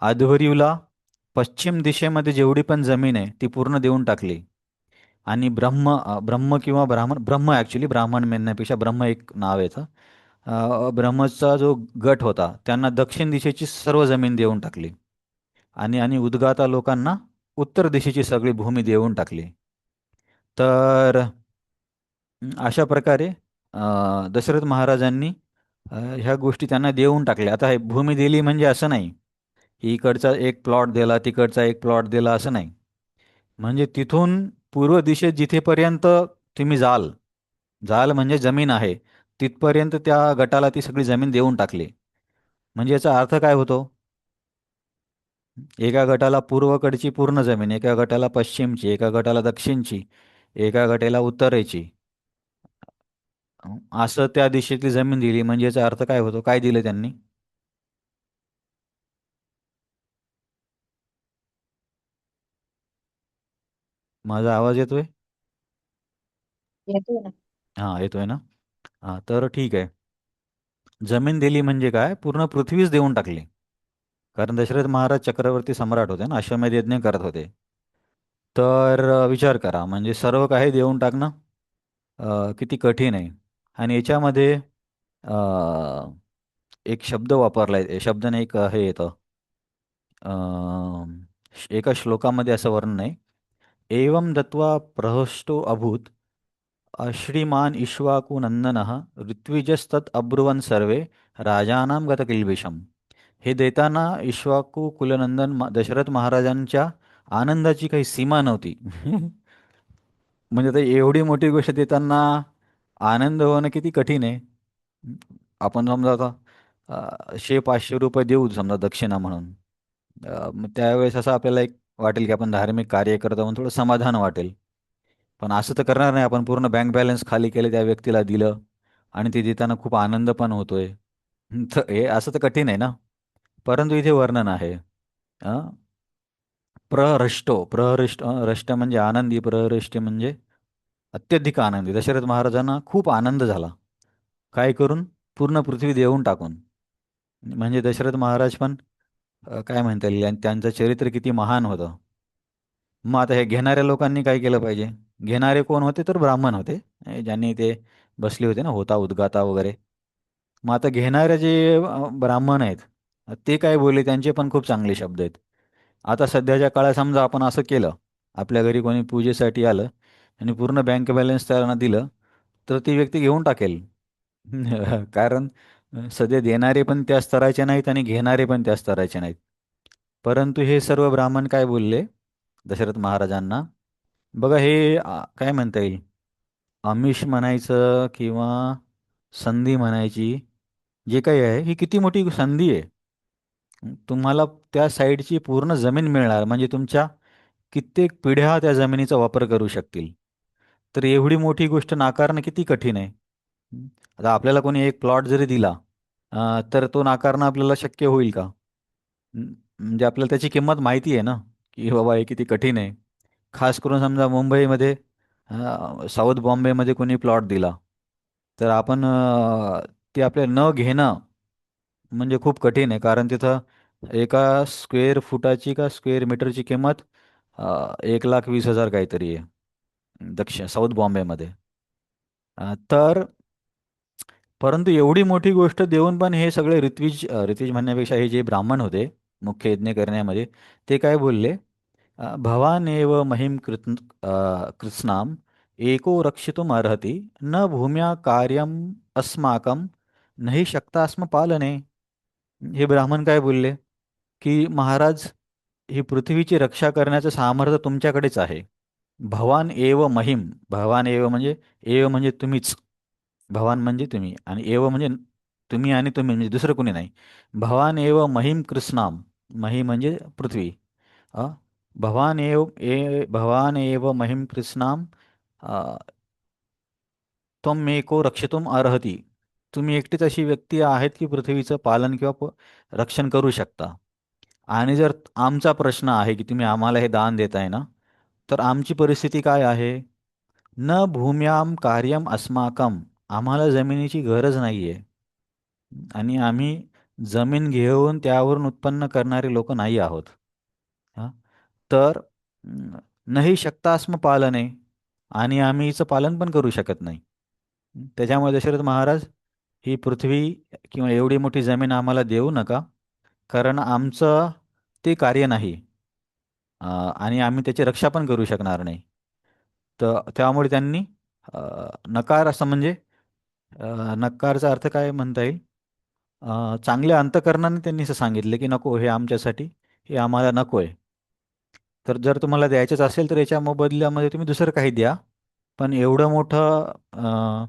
आध्वर्यूला पश्चिम दिशेमध्ये जेवढी पण जमीन आहे ती पूर्ण देऊन टाकली. आणि ब्रह्म किंवा ब्राह्मण, ब्रह्म ॲक्च्युली ब्राह्मण म्हणण्यापेक्षा ब्रह्म एक नाव आहे. ब्रह्मचा जो गट होता त्यांना दक्षिण दिशेची सर्व जमीन देऊन टाकली. आणि आणि उद्गाता लोकांना उत्तर दिशेची सगळी भूमी देऊन टाकली. तर अशा प्रकारे दशरथ महाराजांनी ह्या गोष्टी त्यांना देऊन टाकल्या. आता हे भूमी दिली म्हणजे असं नाही, की इकडचा एक प्लॉट दिला, तिकडचा एक प्लॉट दिला, असं नाही. म्हणजे तिथून पूर्व दिशेत जिथेपर्यंत तुम्ही जाल, जाल म्हणजे जमीन आहे, तिथपर्यंत त्या गटाला ती सगळी जमीन देऊन टाकली. म्हणजे याचा अर्थ काय होतो? एका गटाला पूर्वकडची पूर्ण जमीन, एका गटाला पश्चिमची, एका गटाला दक्षिणची, एका गटाला उत्तरेची, असं त्या दिशेतली जमीन दिली. म्हणजे याचा अर्थ काय होतो? काय दिलं त्यांनी? माझा आवाज येतोय? येतोय ना. हां, येतोय ना? हां, तर ठीक आहे. जमीन दिली म्हणजे काय? पूर्ण पृथ्वीच देऊन टाकली. कारण दशरथ महाराज चक्रवर्ती सम्राट होते ना, अश्वमेध यज्ञ करत होते. तर विचार करा, म्हणजे सर्व काही देऊन टाकणं किती कठीण आहे. आणि याच्यामध्ये अ, एक शब्द वापरला आहे, शब्दाने एक हे येतं. एका श्लोकामध्ये असं वर्णन आहे, एवं दत्वा प्रहृष्टो अभूत श्रीमान इक्ष्वाकुनंदनः ऋत्विजस्तत् अब्रुवन् सर्वे राजानां गतकिल्बिषम्. हे देताना इक्ष्वाकू कुलनंदन दशरथ महाराजांच्या आनंदाची काही सीमा नव्हती. म्हणजे आता एवढी मोठी गोष्ट देताना आनंद होणं किती कठीण आहे. आपण समजा आता 100-500 रुपये देऊ समजा दक्षिणा म्हणून. मग त्यावेळेस असं आपल्याला एक वाटेल की आपण धार्मिक कार्य करतो म्हणून थोडं समाधान वाटेल. पण असं तर करणार नाही आपण. पूर्ण बँक बॅलन्स खाली केलं, त्या व्यक्तीला दिलं आणि ते देताना खूप आनंद पण होतोय. तर हे असं तर कठीण आहे ना. परंतु इथे वर्णन आहे. अं, रष्ट म्हणजे आनंदी, प्रहृष्ट म्हणजे अत्यधिक आनंदी. दशरथ महाराजांना खूप आनंद झाला. काय करून? पूर्ण पृथ्वी देऊन टाकून. म्हणजे दशरथ महाराज पण काय म्हणता येईल, आणि त्यांचं चरित्र किती महान होतं. मग आता हे घेणाऱ्या लोकांनी काय केलं पाहिजे? घेणारे कोण होते? तर ब्राह्मण होते. ज्यांनी ते बसले होते ना, होता उद्गाता वगैरे. मग आता घेणारे जे ब्राह्मण आहेत, ते काय बोलले? त्यांचे पण खूप चांगले शब्द आहेत. आता सध्याच्या काळात समजा आपण असं केलं, आपल्या घरी कोणी पूजेसाठी आलं आणि पूर्ण बँक बॅलन्स त्यांना दिलं, तर ती व्यक्ती घेऊन टाकेल. कारण सध्या देणारे पण त्या स्तराचे नाहीत आणि घेणारे पण त्या स्तराचे नाहीत. परंतु हे सर्व ब्राह्मण काय बोलले दशरथ महाराजांना? बघा हे काय म्हणता येईल, आमिष म्हणायचं किंवा संधी म्हणायची, जे काही आहे ही किती मोठी संधी आहे. तुम्हाला त्या साईडची पूर्ण जमीन मिळणार, म्हणजे तुमच्या कित्येक पिढ्या त्या जमिनीचा वापर करू शकतील. तर एवढी मोठी गोष्ट नाकारणं किती कठीण आहे. आता आपल्याला कोणी एक प्लॉट जरी दिला, तर तो नाकारणं आपल्याला शक्य होईल का? म्हणजे आपल्याला त्याची किंमत माहिती आहे ना, की बाबा हे किती कठीण आहे. खास करून समजा मुंबईमध्ये, साऊथ बॉम्बेमध्ये कोणी प्लॉट दिला, तर आपण ते आपल्याला न घेणं म्हणजे खूप कठीण आहे. कारण तिथं एका स्क्वेअर फुटाची का स्क्वेअर मीटरची किंमत 1,20,000 काहीतरी आहे, साऊथ बॉम्बेमध्ये. तर परंतु एवढी मोठी गोष्ट देऊन पण हे सगळे ऋत्विज म्हणण्यापेक्षा हे जे ब्राह्मण होते मुख्य यज्ञ करण्यामध्ये, ते काय बोलले? भवानेव महिम कृत्स्नाम एको रक्षितुम अर्हति न भूम्या कार्यम अस्माकं नहि शक्ता स्म पालने. हे ब्राह्मण काय बोलले? की महाराज, ही पृथ्वीची रक्षा करण्याचं सामर्थ्य तुमच्याकडेच आहे. भवान एव महिम. भवान एव म्हणजे तुम्हीच. भवान म्हणजे तुम्ही आणि एव म्हणजे तुम्ही, आणि तुम्ही म्हणजे दुसरं कोणी नाही. भवान एव महिम कृष्णाम. मही म्हणजे पृथ्वी. अ, भवान एव महिम कृष्णाम त्वम एको रक्षितुम अर्हति. तुम्ही एकटीच अशी व्यक्ती आहेत की पृथ्वीचं पालन किंवा रक्षण करू शकता. आणि जर आमचा प्रश्न आहे की तुम्ही आम्हाला हे दान देताय ना, तर आमची परिस्थिती काय आहे? न भूम्याम कार्यम अस्माकम. आम्हाला जमिनीची गरज नाही आहे आणि आम्ही जमीन घेऊन त्यावरून उत्पन्न करणारे लोक नाही आहोत. हा? तर नाही शकतास्म पालने, आणि आम्ही हिचं पालन पण करू शकत नाही. त्याच्यामुळे दशरथ महाराज, ही पृथ्वी किंवा एवढी मोठी जमीन आम्हाला देऊ नका, कारण आमचं ते कार्य नाही. आणि आम्ही त्याची रक्षा पण करू शकणार नाही. तर त्यामुळे त्यांनी अ, नकार असं म्हणजे नकारचा अर्थ काय म्हणता येईल? चांगल्या अंतकरणाने त्यांनी असं सांगितलं की नको, हे आमच्यासाठी, हे आम्हाला नको आहे. तर जर तुम्हाला द्यायचंच असेल तर याच्या मोबदल्यामध्ये तुम्ही दुसरं काही द्या. पण एवढं मोठं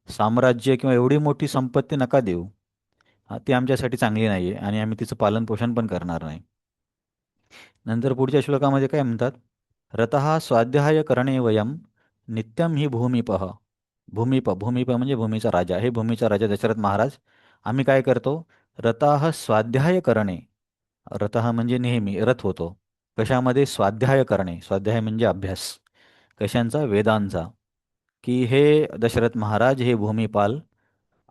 साम्राज्य किंवा एवढी मोठी संपत्ती नका देऊ. ती आमच्यासाठी चांगली नाही आहे आणि आम्ही तिचं पालनपोषण पण करणार नाही. नंतर पुढच्या श्लोकामध्ये काय म्हणतात? रतः स्वाध्याय करणे वयम नित्यम ही भूमिपः. भूमिप म्हणजे भूमीचा राजा. हे भूमीचा राजा दशरथ महाराज, आम्ही काय करतो? रतः स्वाध्याय करणे. रतः म्हणजे नेहमी रथ होतो. कशामध्ये? स्वाध्याय करणे. स्वाध्याय म्हणजे अभ्यास. कशांचा? वेदांचा. की हे दशरथ महाराज, हे भूमिपाल,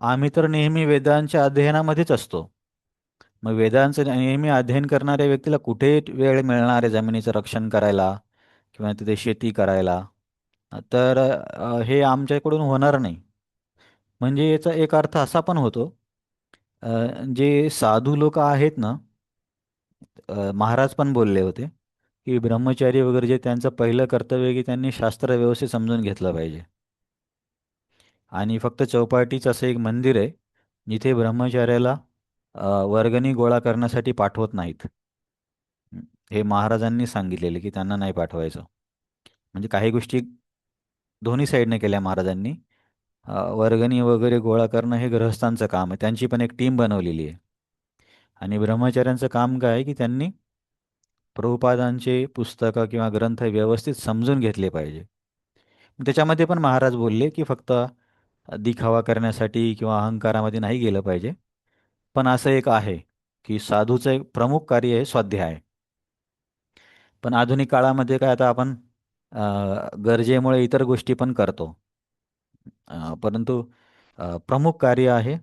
आम्ही तर नेहमी वेदांच्या अध्ययनामध्येच असतो. मग वेदांचं नेहमी अध्ययन करणाऱ्या व्यक्तीला कुठे वेळ मिळणार आहे जमिनीचं रक्षण करायला किंवा तिथे शेती करायला? तर हे आमच्याकडून होणार नाही. म्हणजे याचा एक अर्थ असा पण होतो, जे साधू लोक आहेत ना, महाराज पण बोलले होते, की ब्रह्मचारी वगैरे जे त्यांचं पहिलं कर्तव्य आहे की त्यांनी शास्त्र व्यवस्थित समजून घेतलं पाहिजे. आणि फक्त चौपाटीच असं एक मंदिर आहे जिथे ब्रह्मचार्याला वर्गणी गोळा करण्यासाठी पाठवत नाहीत. हं. हे महाराजांनी सांगितलेले की त्यांना नाही पाठवायचं. म्हणजे काही गोष्टी दोन्ही साईडने केल्या महाराजांनी. वर्गणी वगैरे गोळा करणं हे गृहस्थांचं काम आहे. त्यांची पण एक टीम बनवलेली आहे. आणि ब्रह्मचार्यांचं काम काय आहे की त्यांनी प्रभुपादांचे पुस्तकं किंवा ग्रंथ व्यवस्थित समजून घेतले पाहिजे. त्याच्यामध्ये पण महाराज बोलले की फक्त दिखावा करण्यासाठी किंवा अहंकारामध्ये नाही गेलं पाहिजे. पण असं एक आहे की साधूचं एक प्रमुख कार्य आहे स्वाध्याय. पण आधुनिक काळामध्ये काय आता आपण गरजेमुळे इतर गोष्टी पण करतो. परंतु प्रमुख कार्य आहे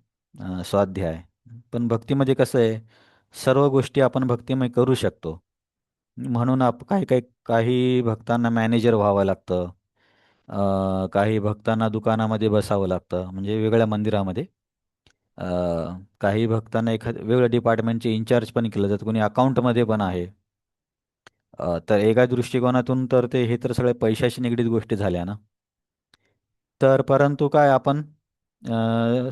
स्वाध्याय. पण भक्तीमध्ये कसं आहे, सर्व गोष्टी आपण भक्तिमय करू शकतो. म्हणून काही काही काही भक्तांना मॅनेजर व्हावं लागतं. काही भक्तांना दुकानामध्ये बसावं लागतं, म्हणजे वेगळ्या मंदिरामध्ये. अ, काही भक्तांना एखाद्या वेगळ्या डिपार्टमेंटचे इन्चार्ज पण केलं जातं, कोणी अकाउंटमध्ये पण आहे. तर एका दृष्टिकोनातून तर हे तर सगळे पैशाशी निगडीत गोष्टी झाल्या ना. तर परंतु काय आपण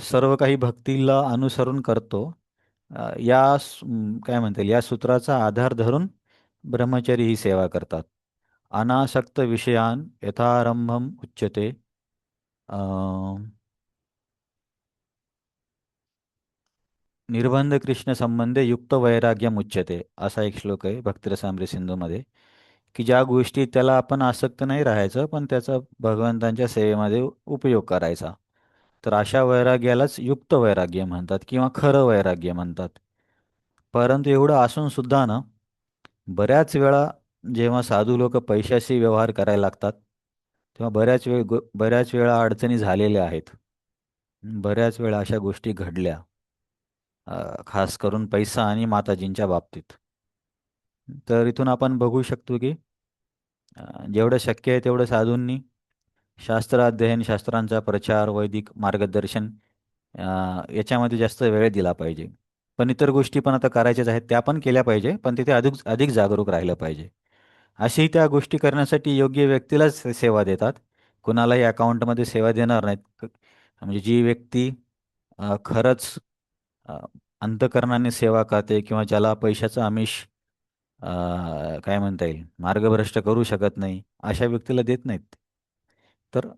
सर्व काही भक्तीला अनुसरून करतो. काय म्हणता येईल, या सूत्राचा आधार धरून ब्रह्मचारी ही सेवा करतात. अनासक्त विषयान यथारंभम उच्यते. अ, निर्बंध कृष्ण संबंधे युक्त वैराग्यम उच्यते, असा एक श्लोक आहे भक्तिरसामृत सिंधूमध्ये, की ज्या गोष्टी त्याला आपण आसक्त नाही राहायचं पण त्याचा भगवंतांच्या सेवेमध्ये उपयोग करायचा. तर अशा वैराग्यालाच युक्त वैराग्य म्हणतात किंवा खरं वैराग्य म्हणतात. परंतु एवढं असून सुद्धा ना, बऱ्याच वेळा जेव्हा साधू लोक पैशाशी व्यवहार करायला लागतात तेव्हा बऱ्याच वेळा अडचणी झालेल्या आहेत. बऱ्याच वेळा अशा गोष्टी घडल्या, खास करून पैसा आणि माताजींच्या बाबतीत. तर इथून आपण बघू शकतो की जेवढं शक्य आहे तेवढं साधूंनी शास्त्र अध्ययन, शास्त्रांचा प्रचार, वैदिक मार्गदर्शन याच्यामध्ये जास्त वेळ दिला पाहिजे. पण इतर गोष्टी पण आता करायच्याच आहेत, त्या पण केल्या पाहिजे, पण तिथे अधिक अधिक जागरूक राहिलं पाहिजे. अशी त्या गोष्टी करण्यासाठी योग्य व्यक्तीलाच सेवा देतात. कुणालाही अकाउंटमध्ये सेवा देणार नाहीत. म्हणजे जी व्यक्ती खरंच अ, अंतःकरणाने सेवा करते किंवा ज्याला पैशाचं आमिष काय म्हणता येईल, मार्गभ्रष्ट करू शकत नाही, अशा व्यक्तीला देत नाहीत. तर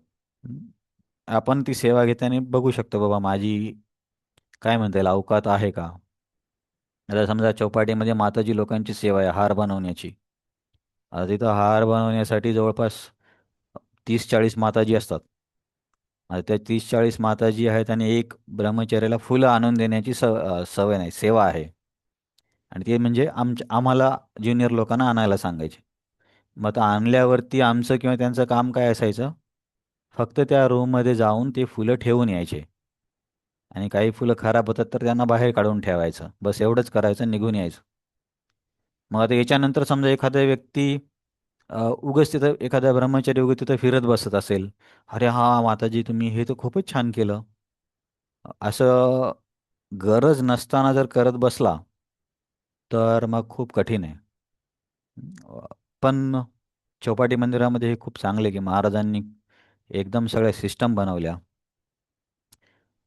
आपण ती सेवा घेताना बघू शकतो, बाबा माझी काय म्हणता येईल अवकात आहे का. आता समजा चौपाटीमध्ये माताजी लोकांची सेवा आहे हार बनवण्याची. आता तिथं हार बनवण्यासाठी जवळपास 30-40 माताजी असतात. आता त्या 30-40 माताजी आहेत आणि एक ब्रह्मचार्याला फुलं आणून देण्याची सवय नाही, सेवा आहे. आणि ते म्हणजे आम्हाला ज्युनियर लोकांना आणायला सांगायचे. मग आता आणल्यावरती आमचं किंवा त्यांचं काम काय असायचं, फक्त त्या रूममध्ये जाऊन ते फुलं ठेवून यायचे. आणि काही फुलं खराब होतात तर त्यांना बाहेर काढून ठेवायचं. बस एवढंच करायचं, निघून यायचं. मग आता याच्यानंतर समजा एखादा व्यक्ती उगाच तिथं एखादा ब्रह्मचारी उगाच तिथं फिरत बसत असेल. "अरे हां, माताजी तुम्ही हे तर खूपच छान केलं." असं गरज नसताना जर करत बसला, तर मग खूप कठीण आहे. पण चौपाटी मंदिरामध्ये हे खूप चांगले की महाराजांनी एकदम सगळ्या सिस्टम बनवल्या.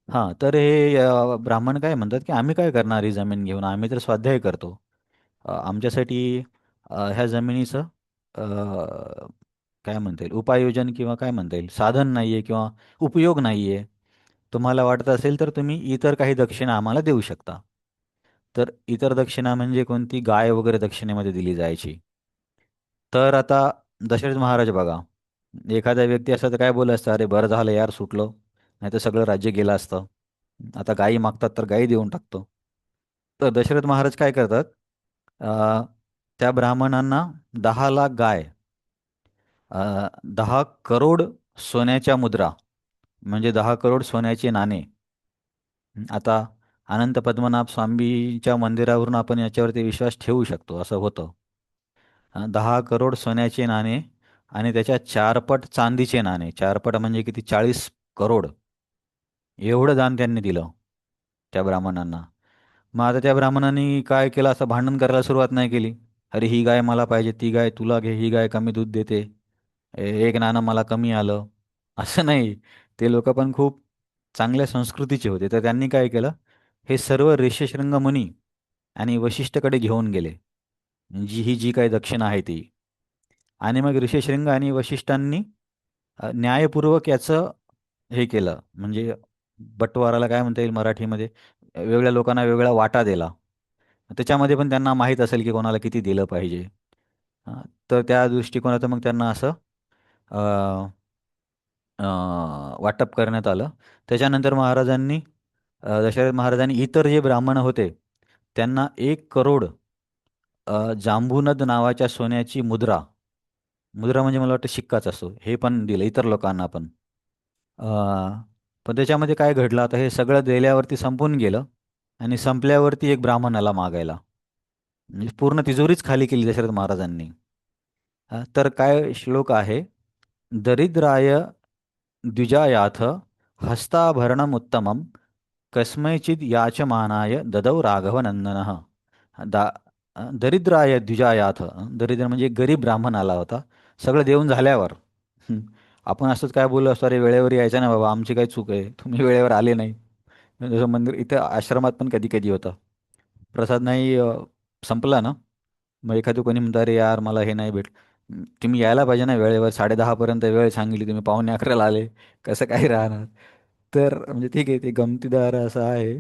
हां, तर हे ब्राह्मण काय म्हणतात, की "आम्ही काय करणार ही जमीन घेऊन? आम्ही तर स्वाध्याय करतो. आमच्यासाठी ह्या जमिनीचं काय म्हणता येईल उपाययोजन किंवा काय म्हणता येईल साधन नाही आहे किंवा उपयोग नाही आहे. तुम्हाला वाटत असेल तर तुम्ही इतर काही दक्षिणा आम्हाला देऊ शकता." तर इतर दक्षिणा म्हणजे कोणती, गाय वगैरे दक्षिणेमध्ये दिली जायची. तर आता दशरथ महाराज बघा, एखादा व्यक्ती असा तर काय बोलला असतं, "अरे बरं झालं यार सुटलो, नाही तर सगळं राज्य गेलं असतं. आता गायी मागतात तर गायी देऊन टाकतो." तर दशरथ महाराज काय करतात, अ, त्या ब्राह्मणांना 10 लाख गाय, 10 करोड सोन्याच्या मुद्रा, म्हणजे 10 करोड सोन्याचे नाणे. आता अनंत पद्मनाभ स्वामीच्या मंदिरावरून आपण याच्यावरती विश्वास ठेवू शकतो, असं होतं. 10 करोड सोन्याचे नाणे आणि त्याच्या 4 पट चांदीचे नाणे. 4 पट म्हणजे किती, 40 करोड. एवढं दान त्यांनी दिलं त्या ब्राह्मणांना. मग आता त्या ब्राह्मणांनी काय केलं, असं भांडण करायला सुरुवात नाही केली. अरे ही गाय मला पाहिजे, ती गाय तुला घे, ही गाय कमी दूध देते, एक नाणं मला कमी आलं, असं नाही. ते लोक पण खूप चांगल्या संस्कृतीचे होते. तर त्यांनी काय केलं, हे सर्व ऋष्यशृंग मुनी आणि वशिष्ठकडे घेऊन गेले, जी काही दक्षिणा आहे ती. आणि मग ऋषशृंग आणि वशिष्ठांनी न्यायपूर्वक याचं हे केलं, म्हणजे बटवाराला काय म्हणता येईल मराठीमध्ये, वेगळ्या लोकांना वेगळा वाटा दिला. त्याच्यामध्ये पण त्यांना माहीत असेल की कोणाला किती दिलं पाहिजे. तर त्या दृष्टिकोनातून मग त्यांना असं अ, अ, वाटप करण्यात आलं. त्याच्यानंतर महाराजांनी दशरथ महाराजांनी इतर जे ब्राह्मण होते त्यांना 1 करोड जांबूनद नावाच्या सोन्याची मुद्रा, मुद्रा म्हणजे मला वाटतं शिक्काच असतो, हे पण दिलं इतर लोकांना पण. अ, पण त्याच्यामध्ये काय घडलं, आता हे सगळं दिल्यावरती संपून गेलं आणि संपल्यावरती एक ब्राह्मण आला मागायला. म्हणजे पूर्ण तिजोरीच खाली केली दशरथ महाराजांनी. तर काय श्लोक आहे, दरिद्राय द्विजायाथ हस्ताभरणमुत्तमं कस्मैचिद याचमानाय ददौ राघवनंदनः. दा दरिद्राय द्विजायाथ, दरिद्र म्हणजे गरीब ब्राह्मण आला होता सगळं देऊन झाल्यावर. हं. आपण असंच काय बोललो असतो, अरे वेळेवर यायचं ना बाबा, आमची काय चूक आहे, तुम्ही वेळेवर आले नाही. जसं मंदिर इथं आश्रमात पण कधी कधी होतं, प्रसाद नाही संपला ना, मग एखादं कोणी म्हणतं, अरे यार मला हे नाही तुम्ही यायला पाहिजे ना वेळेवर, 10:30पर्यंत वेळ सांगितली, तुम्ही 11:45 आले, कसं काय राहणार. तर म्हणजे ठीक आहे, ते गमतीदार असं आहे.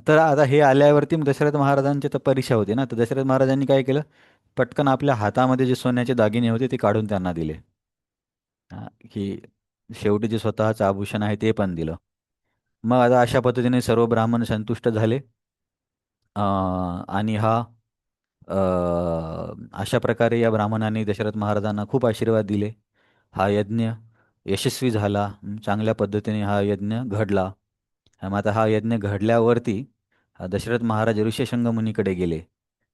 तर आता हे आल्यावरती मग दशरथ महाराजांची तर परीक्षा होती ना, तर दशरथ महाराजांनी काय केलं, पटकन आपल्या हातामध्ये जे सोन्याचे दागिने होते ते काढून त्यांना दिले. की शेवटी जे स्वतःचं आभूषण आहे ते पण दिलं. मग आता अशा पद्धतीने सर्व ब्राह्मण संतुष्ट झाले. आणि हा अ, अशा प्रकारे या ब्राह्मणांनी दशरथ महाराजांना खूप आशीर्वाद दिले. हा यज्ञ यशस्वी झाला. चांगल्या पद्धतीने हा यज्ञ घडला. मग आता हा यज्ञ घडल्यावरती दशरथ महाराज ऋष्यशृंग मुनीकडे गेले,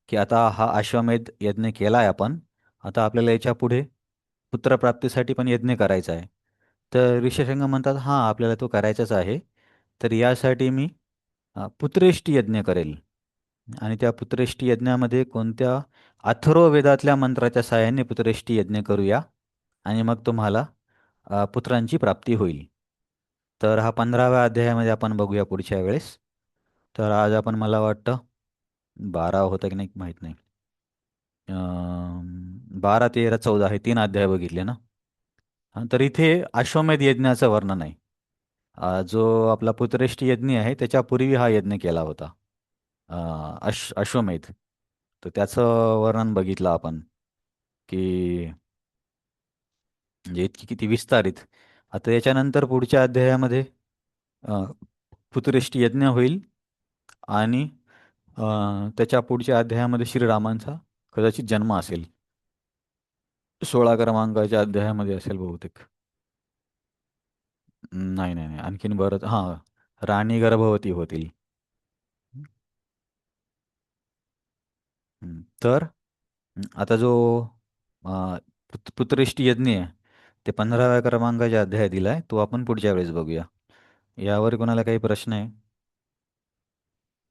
की आता हा अश्वमेध यज्ञ केला आहे आपण, आता आपल्याला याच्या पुढे पुत्रप्राप्तीसाठी पण यज्ञ करायचा आहे. तर ऋष्यशृंग म्हणतात, हां आपल्याला तो करायचाच आहे, तर यासाठी मी पुत्रेष्टी यज्ञ करेल. आणि त्या पुत्रेष्टी यज्ञामध्ये कोणत्या अथर्ववेदातल्या मंत्राच्या सहाय्याने पुत्रेष्टी यज्ञ करूया, आणि मग तुम्हाला पुत्रांची प्राप्ती होईल. तर हा 15व्या अध्यायामध्ये आपण बघूया पुढच्या वेळेस. तर आज आपण मला वाटतं 12 होतं की नाही माहीत नाही, 12, 13, 14 हे 3 अध्याय बघितले ना. तर इथे अश्वमेध यज्ञाचं वर्णन आहे. जो आपला पुत्रेष्टी यज्ञ आहे त्याच्यापूर्वी हा यज्ञ केला होता, अश्वमेध. तर त्याचं वर्णन बघितलं आपण, की म्हणजे इतकी किती विस्तारित. आता याच्यानंतर पुढच्या अध्यायामध्ये अ, पुत्रेष्टी यज्ञ होईल, आणि त्याच्या पुढच्या अध्यायामध्ये श्रीरामांचा कदाचित जन्म असेल. 16 क्रमांकाच्या अध्यायामध्ये असेल बहुतेक. नाही नाही नाही, आणखीन बरंच, हां, राणी गर्भवती होतील. तर आता जो पुत्रेष्टी यज्ञ आहे ते 15व्या क्रमांकाच्या अध्याय दिलाय, तो आपण पुढच्या वेळेस बघूया. यावर कोणाला काही प्रश्न आहे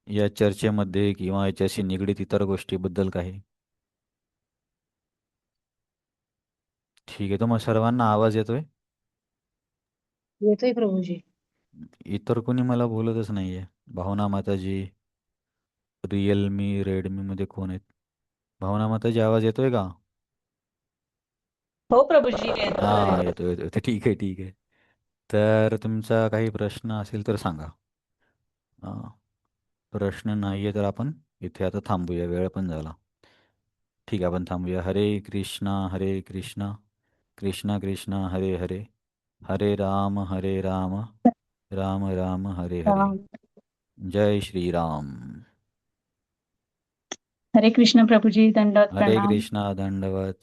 या चर्चेमध्ये किंवा याच्याशी निगडीत इतर गोष्टीबद्दल काही? ठीक आहे, तर मग सर्वांना आवाज येतोय? येतोय प्रभूजी. इतर कोणी मला बोलतच नाहीये. भावना माताजी, रिअलमी, रेडमीमध्ये कोण आहेत? भावना माताजी, आवाज येतोय का? हो प्रभूजी येतोय. हां, येतोय येतोय. तर ठीक आहे ठीक आहे. तर तुमचा काही प्रश्न असेल तर सांगा. हां, प्रश्न नाही आहे तर आपण इथे आता थांबूया, वेळ पण झाला. ठीक आहे, आपण थांबूया. हरे कृष्णा कृष्णा कृष्णा हरे हरे, हरे राम राम राम हरे हरे. राम. जय श्री राम. हरे कृष्ण प्रभूजी, दंडवत हरे प्रणाम. कृष्णा, दंडवत.